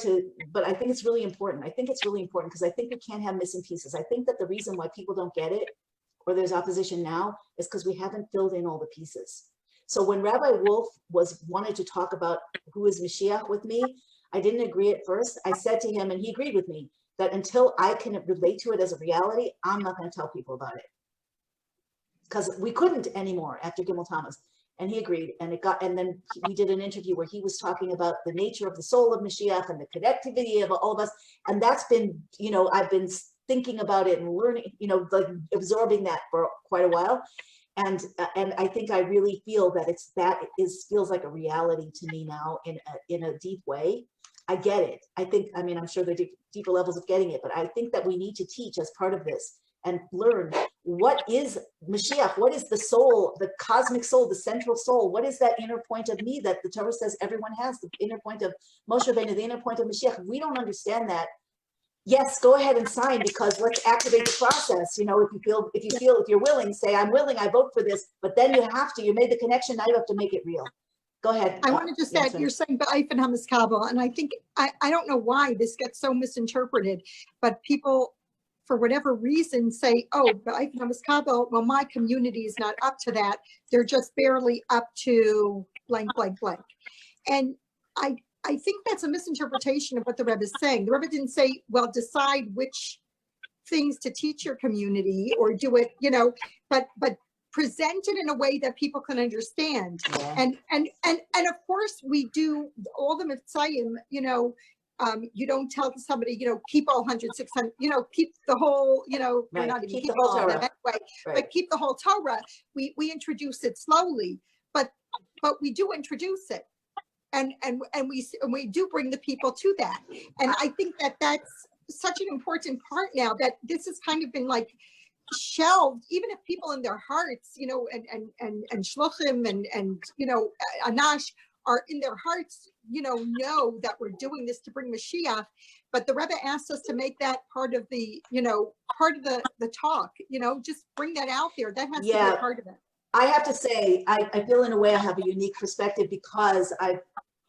but I think it's really important. I think it's really important because I think we can't have missing pieces. I think that the reason why people don't get it or there's opposition now is because we haven't filled in all the pieces. So when Rabbi Wolf wanted to talk about who is Moshiach with me, I didn't agree at first. I said to him, and he agreed with me, that until I can relate to it as a reality, I'm not going to tell people about it. Because we couldn't anymore after Gimel Tammuz. And he agreed. And then we did an interview where he was talking about the nature of the soul of Mashiach and the connectivity of all of us. And that's been, I've been thinking about it and learning, like absorbing that for quite a while. And I think I really feel that feels like a reality to me now in a deep way. I get it. I'm sure there are deeper levels of getting it, but I think that we need to teach as part of this and learn what is Mashiach, what is the soul, the cosmic soul, the central soul, what is that inner point of me that the Torah says everyone has, the inner point of Moshe Rabbeinu, the inner point of Mashiach. If we don't understand that, yes, go ahead and sign because let's activate the process. If you're willing, say, I'm willing, I vote for this, but then you made the connection, now you have to make it real. Go ahead. I want to just add, you're saying Ba'if and Hamas Kabel, and I think, I don't know why this gets so misinterpreted, but people, for whatever reason, say, oh, Ba'if and Hamas Kabel, well, my community is not up to that. They're just barely up to blank, blank, blank. And I think that's a misinterpretation of what the Rebbe is saying. The Rebbe didn't say, well, decide which things to teach your community or do it, but present it in a way that people can understand. Yeah. And of course we do all the mitzvahim, you don't tell somebody, keep all 100, 600, keep the whole, right. We're not even keep the whole Torah anyway, right. But keep the whole Torah. We introduce it slowly, but we do introduce it. And we do bring the people to that. And I think that that's such an important part now that this has kind of been like shelved, even if people in their hearts, and shluchim and anash are in their hearts, know that we're doing this to bring Mashiach. But the Rebbe asked us to make that part of the, part of the talk, just bring that out there. That has to be a part of it. I have to say, I feel in a way I have a unique perspective because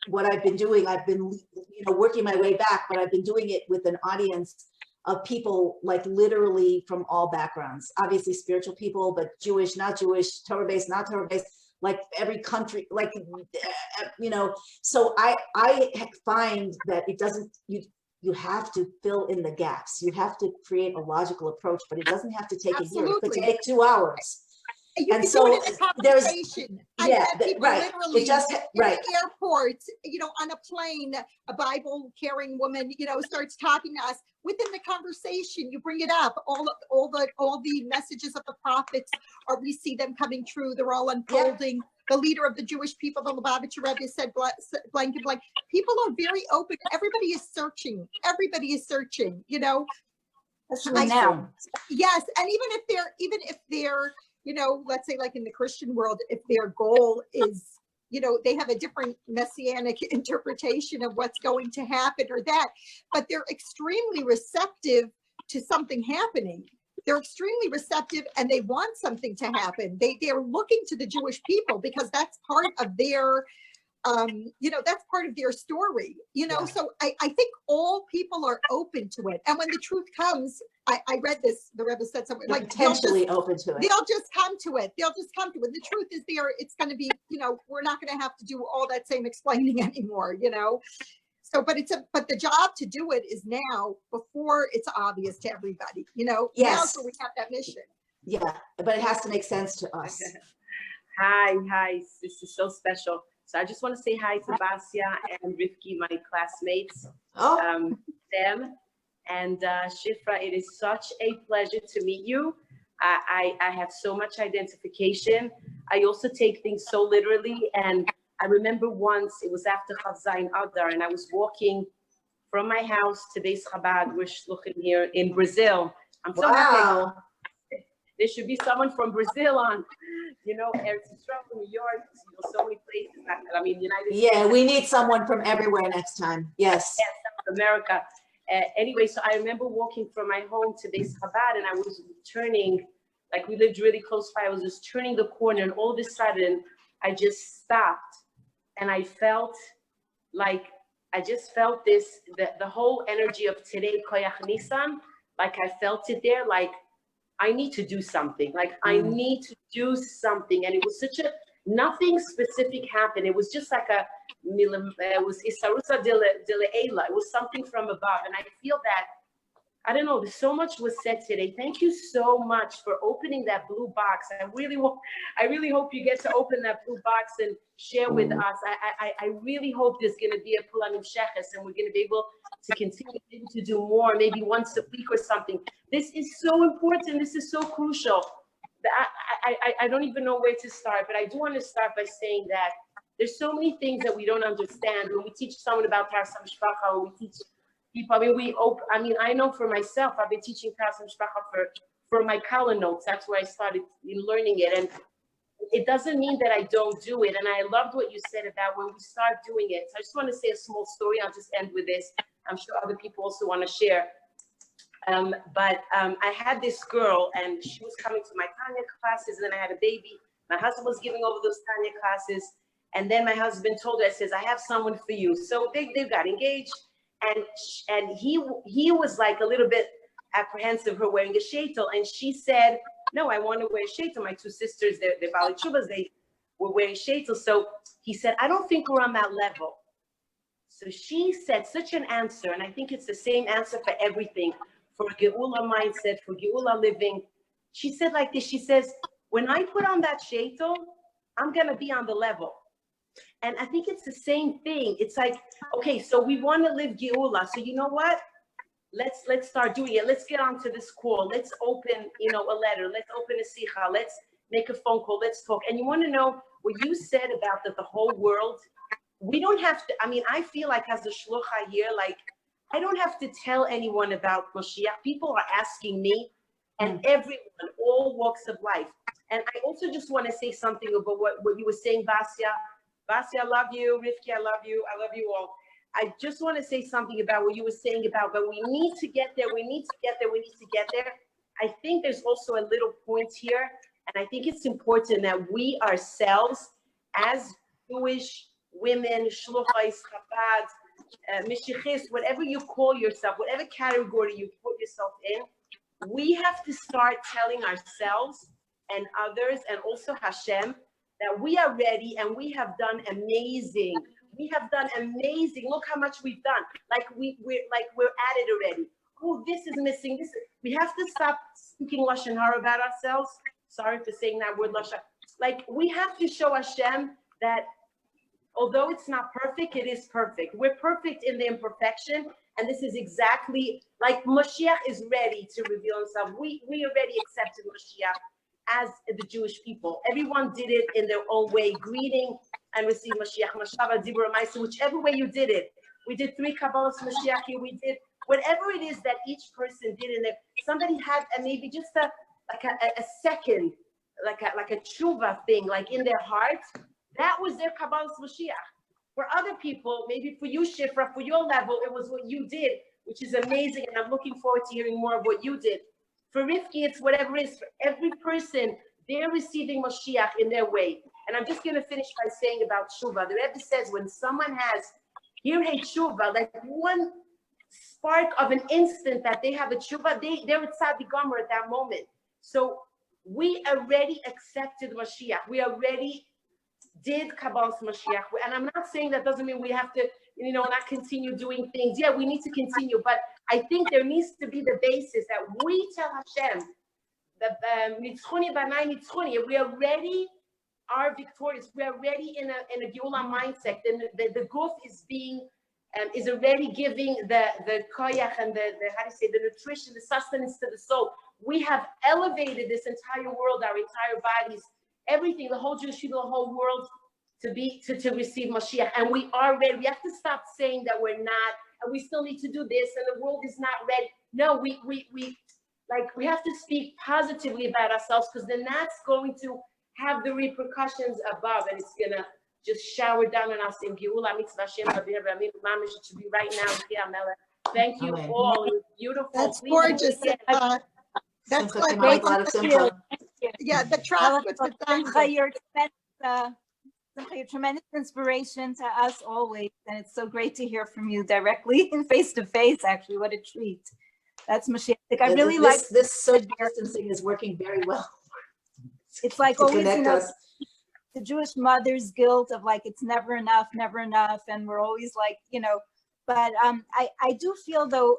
what I've been doing, I've been, working my way back, but I've been doing it with an audience of people like literally from all backgrounds, obviously spiritual people, but Jewish, not Jewish, Torah-based, not Torah-based, like every country, like, so I find that it doesn't, you have to fill in the gaps. You have to create a logical approach, but it doesn't have to take a year. It could Absolutely. take 2 hours. You And can so do it in a there's, conversation. yeah, I've had people right. literally It just, in right. the airport, you know, on a plane, a Bible carrying woman, you know, starts talking to us. Within the conversation, you bring it up. All the messages of the prophets, or we see them coming true. They're all unfolding. The leader of the Jewish people, the Lubavitcher Rebbe, said blank and blank. People are very open. Everybody is searching. Everybody is searching. You know. Especially now. Yes, and even if they're, you know, let's say like in the Christian world, if their goal is, you know, they have a different messianic interpretation of what's going to happen or that, but they're extremely receptive to something happening. They're extremely receptive and they want something to happen. They're looking to the Jewish people because that's part of their, you know, that's part of their story, you know. So I think all people are open to it. And when the truth comes, I read this, the Rebbe said something like potentially open to it. They'll just come to it. They'll just come to it. The truth is there. It's going to be, you know, we're not going to have to do all that same explaining anymore, you know. So, but the job to do it is now before it's obvious to everybody, you know. Yes. Now, so we have that mission. Yeah, but it has to make sense to us. Hi, this is so special. So I just want to say hi to Basia and Rivki, my classmates, them, and Shifra. It is such a pleasure to meet you. I have so much identification. I also take things so literally, and I remember once, it was after Chav Zayin Adar, and I was walking from my house to N'shei Chabad, we're shluchim here in Brazil. I'm so happy. There should be someone from Brazil on, you know, Eretz Yisrael, New York, you know, so many places. I mean, United States. Yeah, we need someone from everywhere next time. Yes. Yes, South America. Anyway, so I remember walking from my home to N'shei Chabad, and I was turning, like we lived really close by. I was just turning the corner, and all of a sudden, I just stopped, and I felt like, I just felt this, the whole energy of today, Koyach Nissan, like I felt it there, like, I need to do something. Like I need to do something. And it was such a, nothing specific happened. It was just like it was Isarusa de Le'ela. It was something from above. And I feel that, I don't know, so much was said today. Thank you so much for opening that blue box. I really hope you get to open that blue box and share with us. I really hope there's going to be a Pula Nimsheches and we're going to be able to continue to do more, maybe once a week or something. This is so important. This is so crucial. I don't even know where to start, but I do want to start by saying that there's so many things that we don't understand. When we teach someone about Taras HaMishpacha, when we teach people, I mean, I know for myself, I've been teaching Taras HaMishpacha for my Kala notes. That's where I started learning it. And it doesn't mean that I don't do it. And I loved what you said about when we start doing it. So I just want to say a small story. I'll just end with this. I'm sure other people also want to share. But I had this girl and she was coming to my Tanya classes, and then I had a baby. My husband was giving over those Tanya classes. And then my husband told her, says, I have someone for you. So they got engaged. And he was like a little bit apprehensive, her wearing a sheitel. And she said, no, I want to wear a sheitel. My two sisters, they're Bali Chubas, they were wearing sheitel. So he said, I don't think we're on that level. So she said such an answer, and I think it's the same answer for everything, for Geula mindset, for Geula living. She said like this, she says, when I put on that sheitel, I'm going to be on the level. And I think it's the same thing. It's like, okay, so we want to live Geula. So you know what? Let's start doing it. Let's get onto this call. Let's open, a letter. Let's open a sicha. Let's make a phone call. Let's talk. And you want to know what you said about that the whole world, we don't have to, I feel like as a shlucha here, like, I don't have to tell anyone about Moshiach. People are asking me, and everyone, all walks of life. And I also just want to say something about what you were saying, Basia. Basia, I love you. Rivki, I love you. I love you all. I just want to say something about what you were saying about, but we need to get there. We need to get there. We need to get there. I think there's also a little point here, and I think it's important that we ourselves, as Jewish women, shluchais, Chabad, Mishichis, whatever you call yourself, whatever category you put yourself in, we have to start telling ourselves and others, and also Hashem, that we are ready and we have done amazing. We have done amazing. Look how much we've done. Like we're at it already. Oh, this is missing. We have to stop speaking Lashon Hara about ourselves. Sorry for saying that word, Lashon. Like, we have to show Hashem that although it's not perfect, it is perfect. We're perfect in the imperfection. And this is exactly like Moshiach is ready to reveal himself. We already accepted Moshiach as the Jewish people. Everyone did it in their own way, greeting and receive Moshiach, Mashava, Dibur, Maisa, whichever way you did it. We did 3 Kabbalas Moshiach here. We did whatever it is that each person did in it. Somebody had maybe just a second, like a tshuva thing, like in their heart. That was their Kabbalas Moshiach. For other people, maybe for you, Shifra, for your level, it was what you did, which is amazing. And I'm looking forward to hearing more of what you did. For Rifki, it's whatever it is. For every person, they're receiving Moshiach in their way. And I'm just going to finish by saying about tshuva. The Rebbe says when someone has Hirei tshuva, like one spark of an instant that they have a tshuva, they're at Tzadi Gomer at that moment. So we already accepted Moshiach. We already did Kabbalas Moshiach. And I'm not saying that doesn't mean we have to, not continue doing things. Yeah, we need to continue. But I think there needs to be the basis that we tell Hashem, Nitzchuni Banai Nitzchuni, we already are victorious. We are already in a Geula mindset. And the guf is already giving the koyach and the nutrition, the sustenance to the soul. We have elevated this entire world, our entire bodies, everything, the whole Jewish people, the whole world to receive Moshiach. And we are ready. We have to stop saying that we're not, and we still need to do this, and the world is not ready. No, we have to speak positively about ourselves, because then that's going to have the repercussions above, and it's gonna just shower down on us in Geula Mitzvah Shem Habir Ramim Mamish. It should be right now. Thank you all. It was beautiful. That's Please gorgeous. That's Simcha, like Kimai, a lot of Simcha. yeah, the trust with the Simcha, you're tremendous inspiration to us always, and it's so great to hear from you directly and face to face. Actually, what a treat! That's Moshiach. I really like this social distancing is working very well. It's like to always, connect us. the Jewish mother's guilt of like it's never enough, and we're always like, But I do feel though,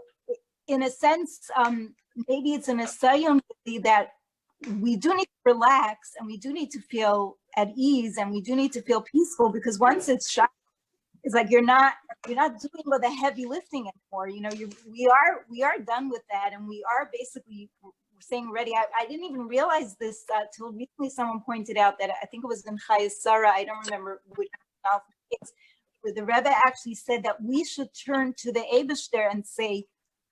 in a sense, maybe it's an asylum that we do need to relax, and we do need to feel at ease, and we do need to feel peaceful, because once it's shot, it's like you're not doing all the heavy lifting anymore. We are done with that, and we are basically saying ready. I didn't even realize this till recently. Someone pointed out that I think it was in N'shei Chabad, I don't remember which case, where the Rebbe actually said that we should turn to the Eibishter and say,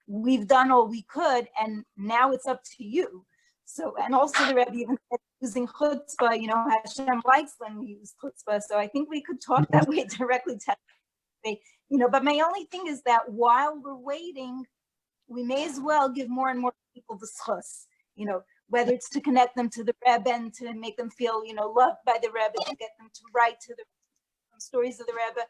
we've done all we could, and now it's up to you. So, and also the Rebbe even said using chutzpah, Hashem likes when we use chutzpah. So I think we could talk that way directly to, but my only thing is that while we're waiting, we may as well give more and more people the schus, whether it's to connect them to the Rebbe and to make them feel, loved by the Rebbe, to get them to write to the stories of the Rebbe,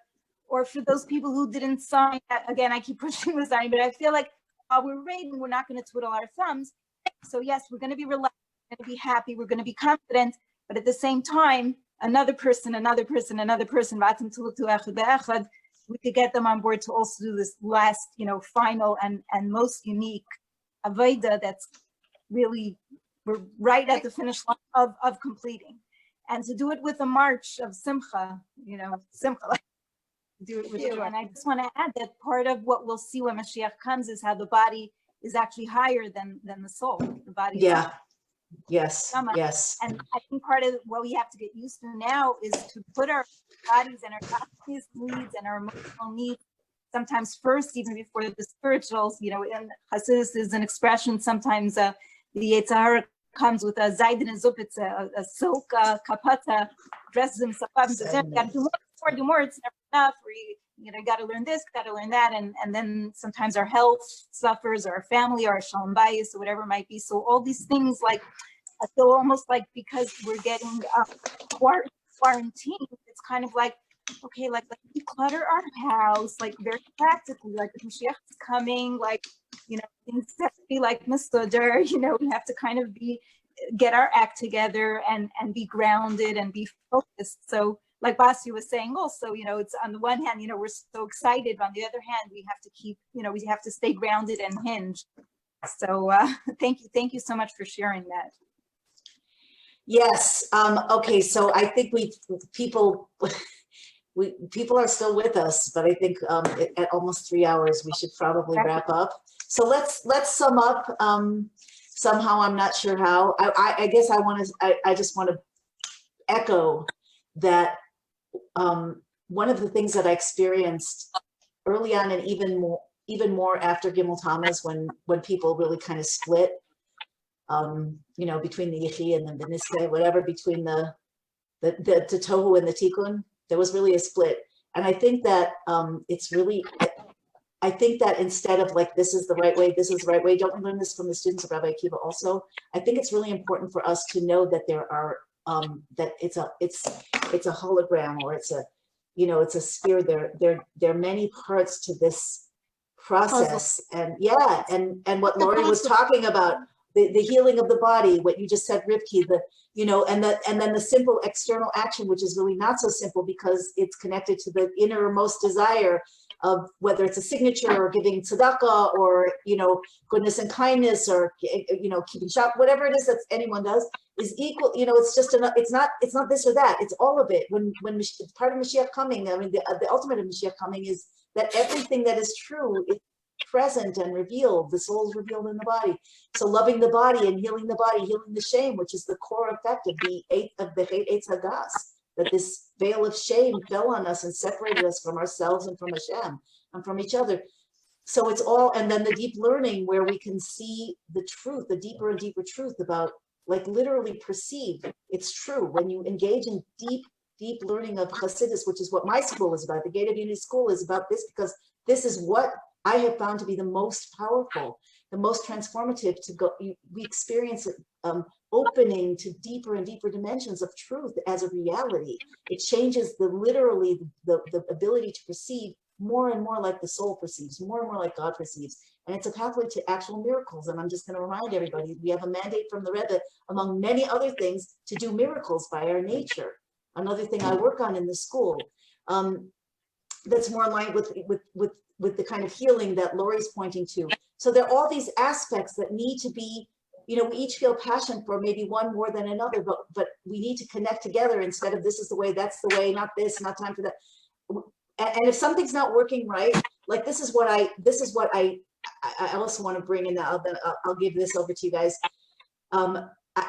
or for those people who didn't sign. Again, I keep pushing the sign, but I feel like while we're waiting, we're not going to twiddle our thumbs. So yes, we're going to be relaxed, we're going to be happy, we're going to be confident, but at the same time, another person, we could get them on board to also do this last, final and most unique avoda that's really, we're right at the finish line of completing. And to do it with a march of simcha, simcha, do it with joy. And I just want to add that part of what we'll see when Mashiach comes is how the body is actually higher than the soul. The body. Yeah. Yes. And I think part of what we have to get used to now is to put our bodies and our conscious needs and our emotional needs sometimes first, even before the spirituals. In Hasidus is an expression. Sometimes the Yetzer Hara comes with a zaydin and zupitz, a silk kapata, dresses himself up and says, "You got to do more. It's never enough." Or you got to learn this, got to learn that, and then sometimes our health suffers, or our family, or our shalom bayis, or whatever it might be. So all these things, like I feel almost like because we're getting quarantined, it's kind of like, okay, like declutter our house, like very practically, like the Moshiach is coming, like things have to be like Mistuder, we have to kind of get our act together and be grounded and be focused. So like Basi was saying also, it's on the one hand, we're so excited. On the other hand, we have to keep, we have to stay grounded and hinged. So thank you so much for sharing that. Yes. Okay. So I think people are still with us, but I think at almost 3 hours, we should probably wrap up. So let's sum up. Somehow, I'm not sure how. I guess I just want to echo that one of the things that I experienced early on, and even more after Gimel Tammuz, when people really kind of split, between the Yechi and the Nissan, whatever, between the Tohu and the Tikun, there was really a split. And I think that I think that instead of like, this is the right way, don't we learn this from the students of Rabbi Akiva also? I think it's really important for us to know that there are, that it's a hologram, or it's a sphere. There are many parts to this process. And yeah, and what Lori was talking about, the healing of the body, what you just said, Rivki, and then the simple external action, which is really not so simple because it's connected to the innermost desire of whether it's a signature or giving tzedakah or, goodness and kindness or, keeping shop, whatever it is that anyone does is equal. It's just it's not this or that. It's all of it. When part of Moshiach coming, I mean, the ultimate of Moshiach coming is that everything that is true is present and revealed. The soul is revealed in the body. So loving the body and healing the body, healing the shame, which is the core effect of the Eitz Hagas, that this veil of shame fell on us and separated us from ourselves and from Hashem and from each other. So it's all, and then the deep learning where we can see the truth, the deeper and deeper truth about, like, literally perceive it's true. When you engage in deep learning of Hasidus, which is what my school is about, the Gate of Unity School is about this, because this is what I have found to be the most powerful, the most transformative. We experience it opening to deeper and deeper dimensions of truth as a reality. It changes the ability to perceive more and more like the soul perceives, more and more like God perceives. And it's a pathway to actual miracles. And I'm just going to remind everybody, we have a mandate from the Rebbe, among many other things, to do miracles by our nature. Another thing I work on in the school that's more in line with the kind of healing that Lori's pointing to. So there are all these aspects that need to be, we each feel passion for maybe one more than another, but we need to connect together instead of this is the way, that's the way, not this, not time for that. And if something's not working right, like this is what I also want to bring in. I'll give this over to you guys.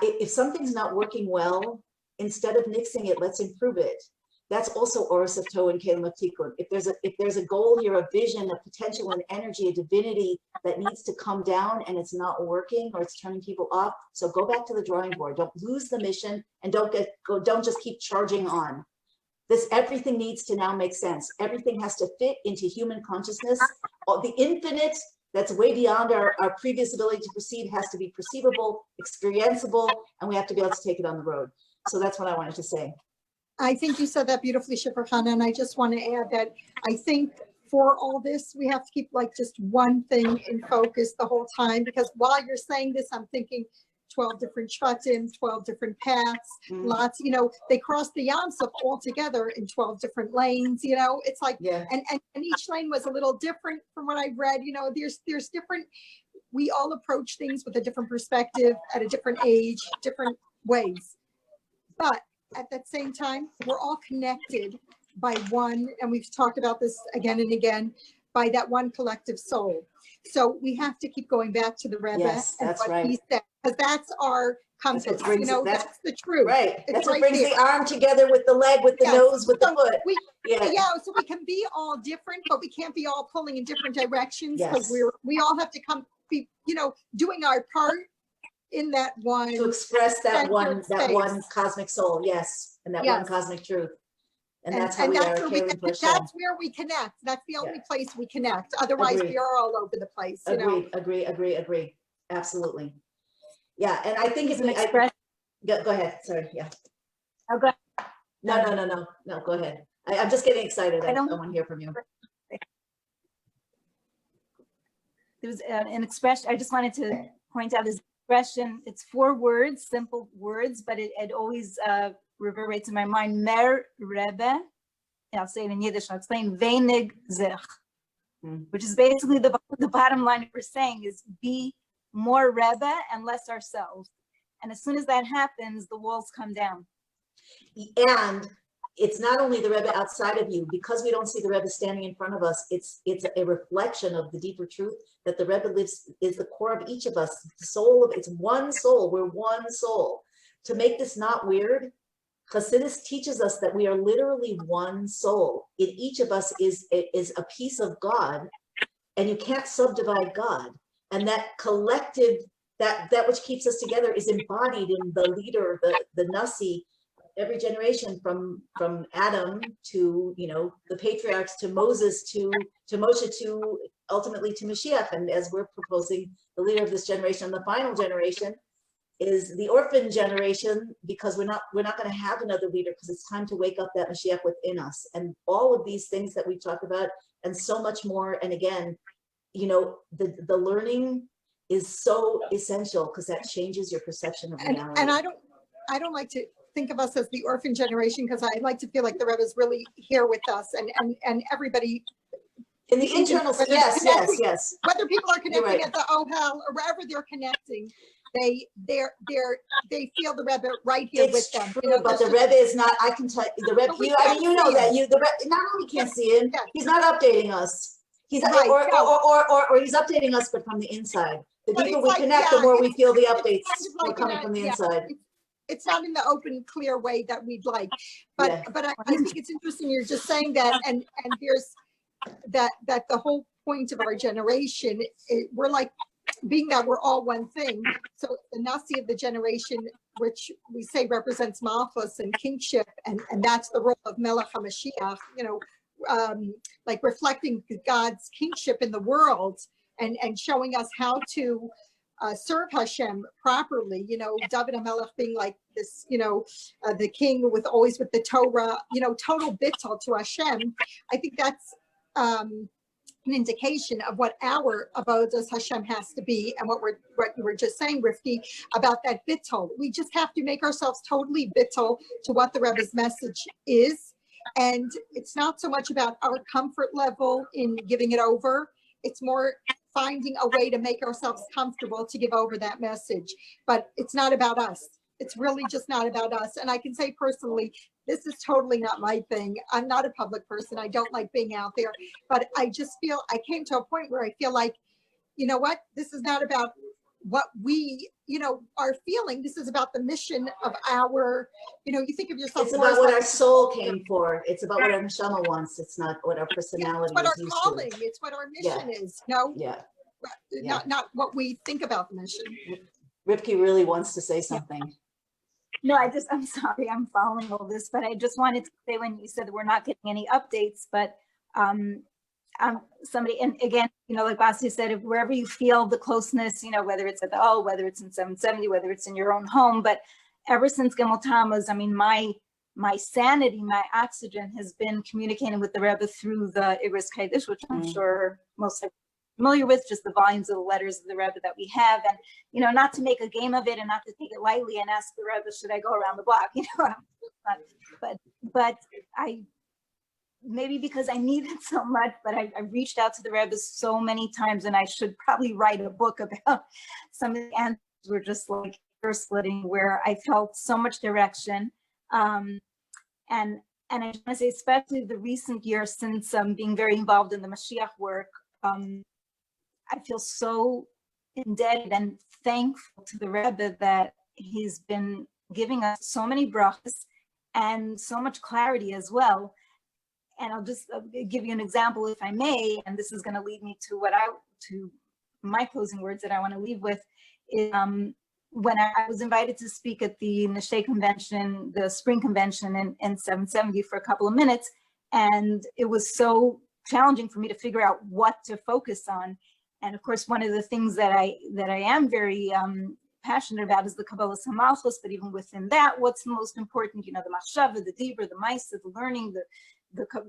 If something's not working well, instead of nixing it, let's improve it. That's also Oros of Tohu and Kelim of Tikun. If there's a goal here, a vision, a potential, an energy, a divinity that needs to come down and it's not working or it's turning people off, so go back to the drawing board. Don't lose the mission and don't just keep charging on. Everything needs to now make sense. Everything has to fit into human consciousness. The infinite that's way beyond our previous ability to perceive has to be perceivable, experienceable, and we have to be able to take it on the road. So that's what I wanted to say. I think you said that beautifully, Shifra Chana, and I just want to add that I think for all this, we have to keep like just one thing in focus the whole time, because while you're saying this, I'm thinking 12 different shvatim, 12 different paths, lots, they cross the Yam Suf all together in 12 different lanes, it's like, yeah. and each lane was a little different from what I read, there's different, we all approach things with a different perspective at a different age, different ways. But at that same time, we're all connected by one, and we've talked about this again and again, by that one collective soul. So we have to keep going back to the Rebbe and what he said, because that's our compass. That's the truth. Right. That's it's what right brings there. the arm together with the leg, with the nose, with the foot. So we can be all different, but we can't be all pulling in different directions, because we all have to be, doing our part in that one, to express that one cosmic soul, and that one cosmic truth, and that's how that's where we connect. That's the only place we connect. Otherwise, we are all over the place. Agree. Absolutely. Yeah, and I think it's an expression. Go ahead. Sorry. Yeah. Oh, go ahead. No. Go ahead. I'm just getting excited. I want to hear from you. There was an expression. I just wanted to point out this expression. It's 4 words, simple words, but it always reverberates in my mind. Mer Rebbe, I'll say it in Yiddish, I'll explain, wenig zich, which is basically the bottom line we're saying is be more Rebbe and less ourselves. And as soon as that happens, the walls come down. And it's not only the Rebbe outside of you, because we don't see the Rebbe standing in front of us, it's a reflection of the deeper truth that the Rebbe lives, is the core of each of us, the soul of, it's one soul, we're one soul. To make this not weird, Chassidus teaches us that we are literally one soul. In each of us is a piece of God, and you can't subdivide God. And that collective, that which keeps us together is embodied in the leader, the Nasi, every generation from Adam to, the patriarchs, to Moses, to Moshe, to ultimately to Moshiach. And as we're proposing, the leader of this generation, the final generation, is the orphan generation, because we're not going to have another leader, because it's time to wake up that Moshiach within us. And all of these things that we talked about, and so much more. And again, the learning is so essential, because that changes your perception of reality. And I don't like to think of us as the orphan generation, because I like to feel like the Rebbe is really here with us, and everybody in the internal. Yes. Whether people are connecting right. at the Ohel or wherever they're connecting, they feel the Rebbe right here with them. True, but the Rebbe is not. I can tell you, the Rebbe. The Rebbe not only can't see him, he's not updating us. He's right, or he's updating us, but from the inside. The deeper we connect, the more we feel the updates coming from the inside. It's not in the open, clear way that we'd like, but I think it's interesting. You're just saying that, and there's that the whole point of our generation, we're like, being that we're all one thing. So the Nasi of the generation, which we say represents Malchus and kingship, and that's the role of Melech HaMashiach, like reflecting God's kingship in the world, and showing us how to serve Hashem properly. David HaMelech being like this, the king with the Torah, total bittul to Hashem. I think that's an indication of what our avodas Hashem has to be, and what you were just saying, Rifki, about that bittul. We just have to make ourselves totally bittul to what the Rebbe's message is, and it's not so much about our comfort level in giving it over. It's more finding a way to make ourselves comfortable to give over that message. But it's not about us. It's really just not about us. And I can say personally, this is totally not my thing. I'm not a public person. I don't like being out there. But I just feel, I came to a point where I feel like, you know what? This is not about what we, are feeling. This is about the mission of our, you think of yourself. It's about what our soul came for. It's about what our neshama wants. It's not what our personality is. It's what our calling. It's what our mission is. Not what we think about the mission. Ripke really wants to say something. No, I'm sorry, I'm following all this, but I just wanted to say, when you said that we're not getting any updates, but somebody, and again, like Basti said, if wherever you feel the closeness, whether it's at the O, whether it's in 770, whether it's in your own home, but ever since Gimel Tammuz, my sanity, my oxygen has been communicating with the Rebbe through the Igros Kodesh, which I'm sure most of you are familiar with, just the volumes of the letters of the Rebbe that we have, and not to make a game of it and not to take it lightly and ask the Rebbe, should I go around the block? But I, maybe because I need it so much, but I reached out to the Rebbe so many times, and I should probably write a book about some of the answers were just like ear splitting, where I felt so much direction. And I just want to say, especially the recent years since being very involved in the Moshiach work, I feel so indebted and thankful to the Rebbe that he's been giving us so many brachas and so much clarity as well. And I'll just give you an example, if I may, and this is going to lead me to my closing words that I want to leave with. Is, when I was invited to speak at the N'shei convention, the spring convention in 770 for a couple of minutes, and it was so challenging for me to figure out what to focus on. And of course, one of the things that I am very passionate about is the Kabbalah Samalchus, but even within that, what's the most important? The Machshava, the Dibur, the Maisa, the learning, the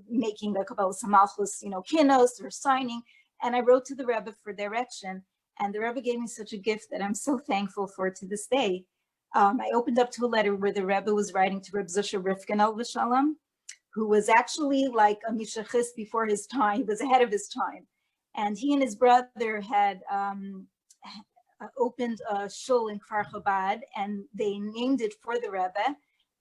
making the Kabbalah Samalchus, kinos or signing. And I wrote to the Rebbe for direction, and the Rebbe gave me such a gift that I'm so thankful for to this day. I opened up to a letter where the Rebbe was writing to Reb Zusha Rifkin al V'Shalom, who was actually like a Mishachist before his time. He was ahead of his time. And he and his brother had opened a shul in Kfar Chabad, and they named it for the Rebbe.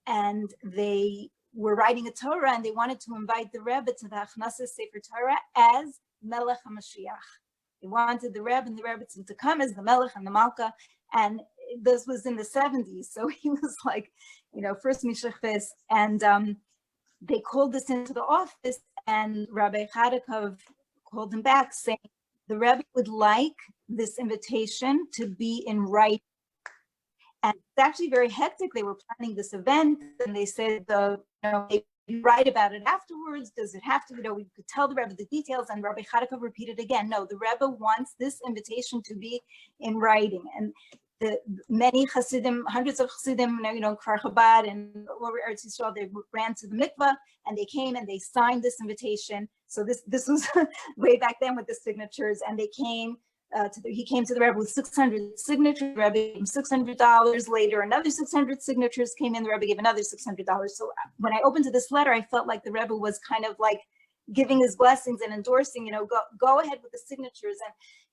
And they were writing a Torah, and they wanted to invite the Rebbe to the Achnasas Sefer Torah as Melech HaMashiach. They wanted the Rebbe and the Rebbe to come as the Melech and the Malka. And this was in the 70s. So he was like, first Mishachis. And they called this into the office, and Rabbi Chadakov called him back saying, the Rebbe would like this invitation to be in writing. And it's actually very hectic. They were planning this event, and they said, you write about it afterwards. Does it have to, we could tell the Rebbe the details. And Rabbi Chadakov repeated again, no, the Rebbe wants this invitation to be in writing. And the many Hasidim, hundreds of Hasidim, Kfar Chabad and over Eretz Yisrael, they ran to the mikveh, and they came and they signed this invitation. So this was way back then with the signatures, and they came. He came to the Rebbe with 600 signatures. The Rebbe gave him $600. Later, another 600 signatures came in. The Rebbe gave another $600. So when I opened to this letter, I felt like the Rebbe was kind of like giving his blessings and endorsing, go ahead with the signatures.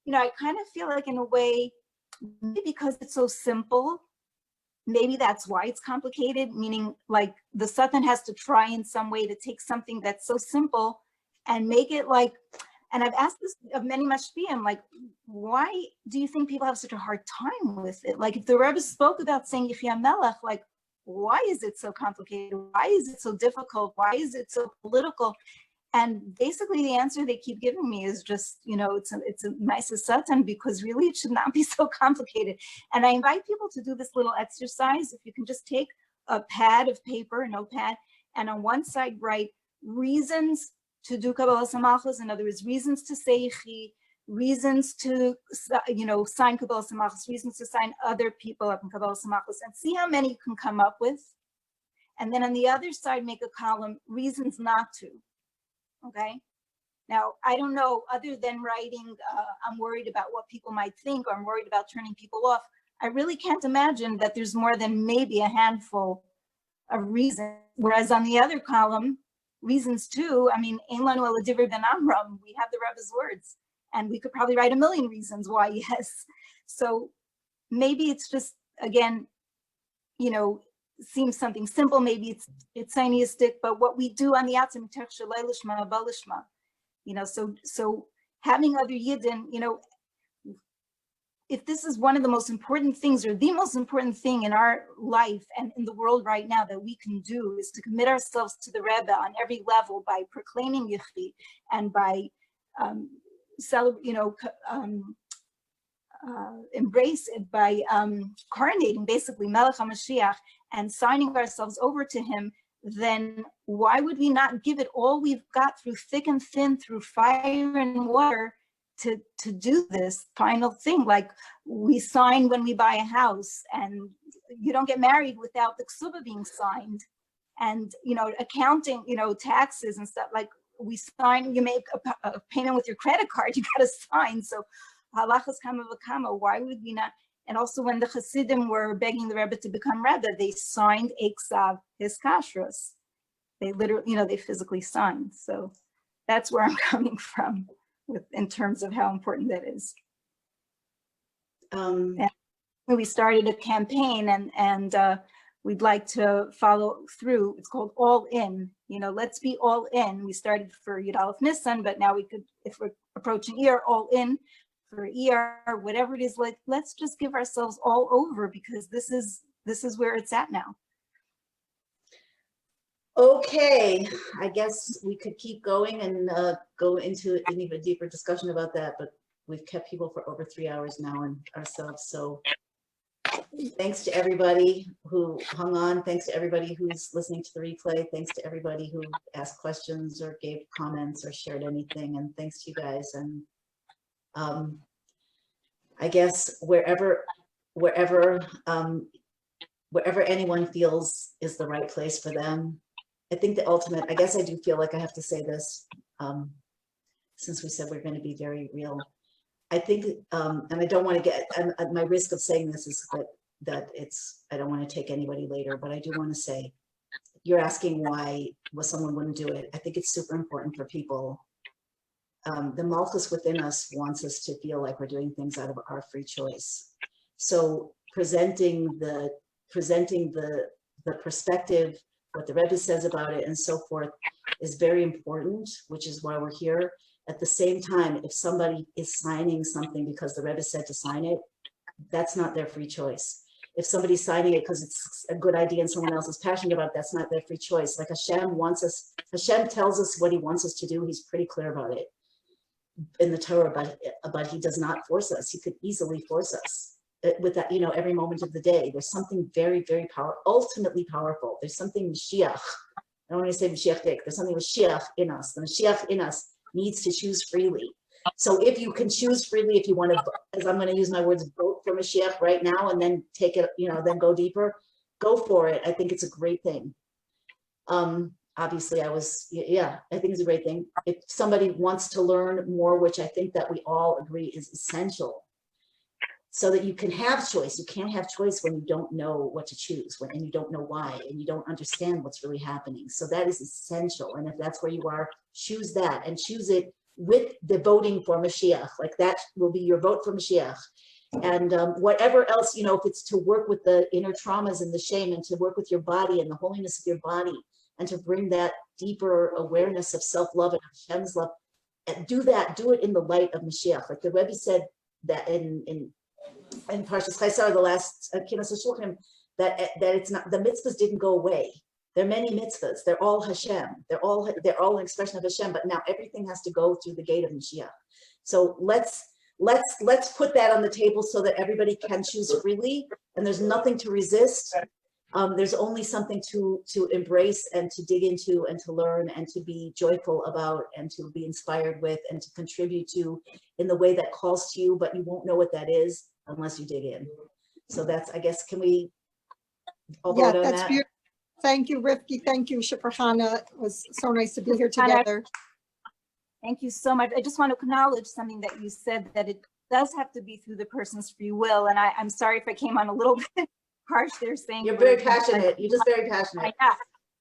And, I kind of feel like in a way, maybe because it's so simple, maybe that's why it's complicated, meaning like the Satan has to try in some way to take something that's so simple and make it like, and I've asked this of many mashpiyim, like, why do you think people have such a hard time with it? Like, if the Rebbe spoke about saying Yechia Melech, like, why is it so complicated? Why is it so difficult? Why is it so political? And basically the answer they keep giving me is just, it's a nice Satan, because really it should not be so complicated. And I invite people to do this little exercise. If you can just take a pad of paper, a notepad, and on one side write reasons to do Kabbalah Samachos, in other words, reasons to say Yechi, reasons to, sign Kabbalah Samachos, reasons to sign other people up in Kabbalah Samachos, and see how many you can come up with. And then on the other side, make a column, reasons not to. Okay. Now, I don't know, other than writing, I'm worried about what people might think, or I'm worried about turning people off. I really can't imagine that there's more than maybe a handful of reasons. Whereas on the other column, reasons too, Ein lanu ela divrei ben Amram, we have the Rebbe's words, and we could probably write a million reasons why yes. So maybe it's just, again, seems something simple, maybe it's Zionistic, but what we do on the outside, so having other Yidden, if this is one of the most important things, or the most important thing in our life and in the world right now that we can do, is to commit ourselves to the Rebbe on every level by proclaiming Yechi and by embrace it, by coronating basically Melech HaMashiach and signing ourselves over to him, then why would we not give it all we've got through thick and thin, through fire and water, to do this final thing? Like we sign when we buy a house, and you don't get married without the ksuba being signed, and accounting, taxes and stuff. Like we sign, you make a payment with your credit card, you got to sign. So halachas kama v'kama, why would we not? And also when the Hasidim were begging the Rebbe to become Rebbe, they signed Eksav, his kashrus. They literally, they physically signed. So that's where I'm coming from in terms of how important that is. We started a campaign, and we'd like to follow through. It's called All In. Let's be all in. We started for Yud Aleph Nissan, but now we could, if we're approaching Iyar, all in for Iyar, whatever it is. Like, let's just give ourselves all over, because this is where it's at now. Okay, I guess we could keep going and go into an even deeper discussion about that, but we've kept people for over 3 hours now and ourselves. So thanks to everybody who hung on. Thanks to everybody who's listening to the replay. Thanks to everybody who asked questions or gave comments or shared anything. And thanks to you guys. And I guess wherever anyone feels is the right place for them. I think the ultimate, I guess I do feel like I have to say this, since we said we're going to be very real. I think, and I don't want to get, my risk of saying this is that that I don't want to take anybody later, but I do want to say, you're asking why someone wouldn't do it. I think it's super important for people. The Malchus within us wants us to feel like we're doing things out of our free choice. So presenting the perspective, what the Rebbe says about it and so forth is very important, which is why we're here. At the same time, if somebody is signing something because the Rebbe said to sign it, that's not their free choice. If somebody's signing it because it's a good idea and someone else is passionate about it, that's not their free choice. Like Hashem tells us what he wants us to do. He's pretty clear about it in the Torah, but he does not force us. He could easily force us with that, every moment of the day. There's something very, very ultimately powerful. There's something Moshiach. I don't want to say Moshiach, there's something Moshiach in us. The Moshiach in us needs to choose freely. So if you can choose freely, if you want to, as I'm going to use my words, vote for Moshiach right now and then take it, then go deeper, go for it. I think it's a great thing. Obviously I think it's a great thing. If somebody wants to learn more, which I think that we all agree is essential, so that you can have choice. You can't have choice when you don't know what to choose, and you don't know why, and you don't understand what's really happening. So that is essential. And if that's where you are, choose that and choose it with the voting for Mashiach. Like that will be your vote for Mashiach. And whatever else, if it's to work with the inner traumas and the shame, and to work with your body and the holiness of your body, and to bring that deeper awareness of self-love and Hashem's love, and do it in the light of Mashiach. Like the Rebbe said that in Parshas Chaisar, the last Kinas HaShulchan, that it's not, the mitzvahs didn't go away. There are many mitzvahs. They're all Hashem. They're all an expression of Hashem. But now everything has to go through the gate of Mashiach. So let's put that on the table so that everybody can choose freely, and there's nothing to resist. There's only something to embrace and to dig into and to learn and to be joyful about and to be inspired with and to contribute to in the way that calls to you, but you won't know what that is unless you dig in. So that's, I guess, can we all vote on that's that? beautiful. Thank you, Rivki. Thank you, Shifra Chana. It was so nice to be here together. Thank you so much. I just want to acknowledge something that you said, that it does have to be through the person's free will. And I'm sorry if I came on a little bit harsh there, saying You're very passionate. You're just very passionate.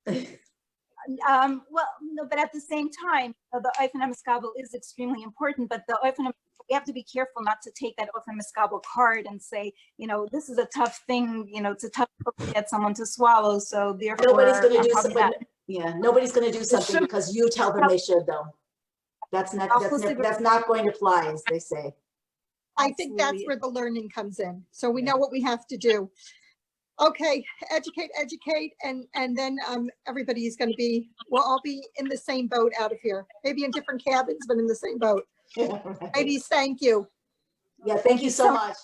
Well, no, but at the same time, the Ofen HaMeskabel is extremely important, but we have to be careful not to take that Ofen HaMeskabel card and say, this is a tough thing, it's a tough book to get someone to swallow, so therefore Nobody's going to do something. Yeah, nobody's going to do something because you tell them they should, though. That's not going to fly, as they say. I think that's where the learning comes in. So we know what we have to do. Okay, educate, and then everybody is going to be, we'll all be in the same boat out of here. Maybe in different cabins, but in the same boat. Yeah, right. Ladies, thank you. Yeah, thank you so much.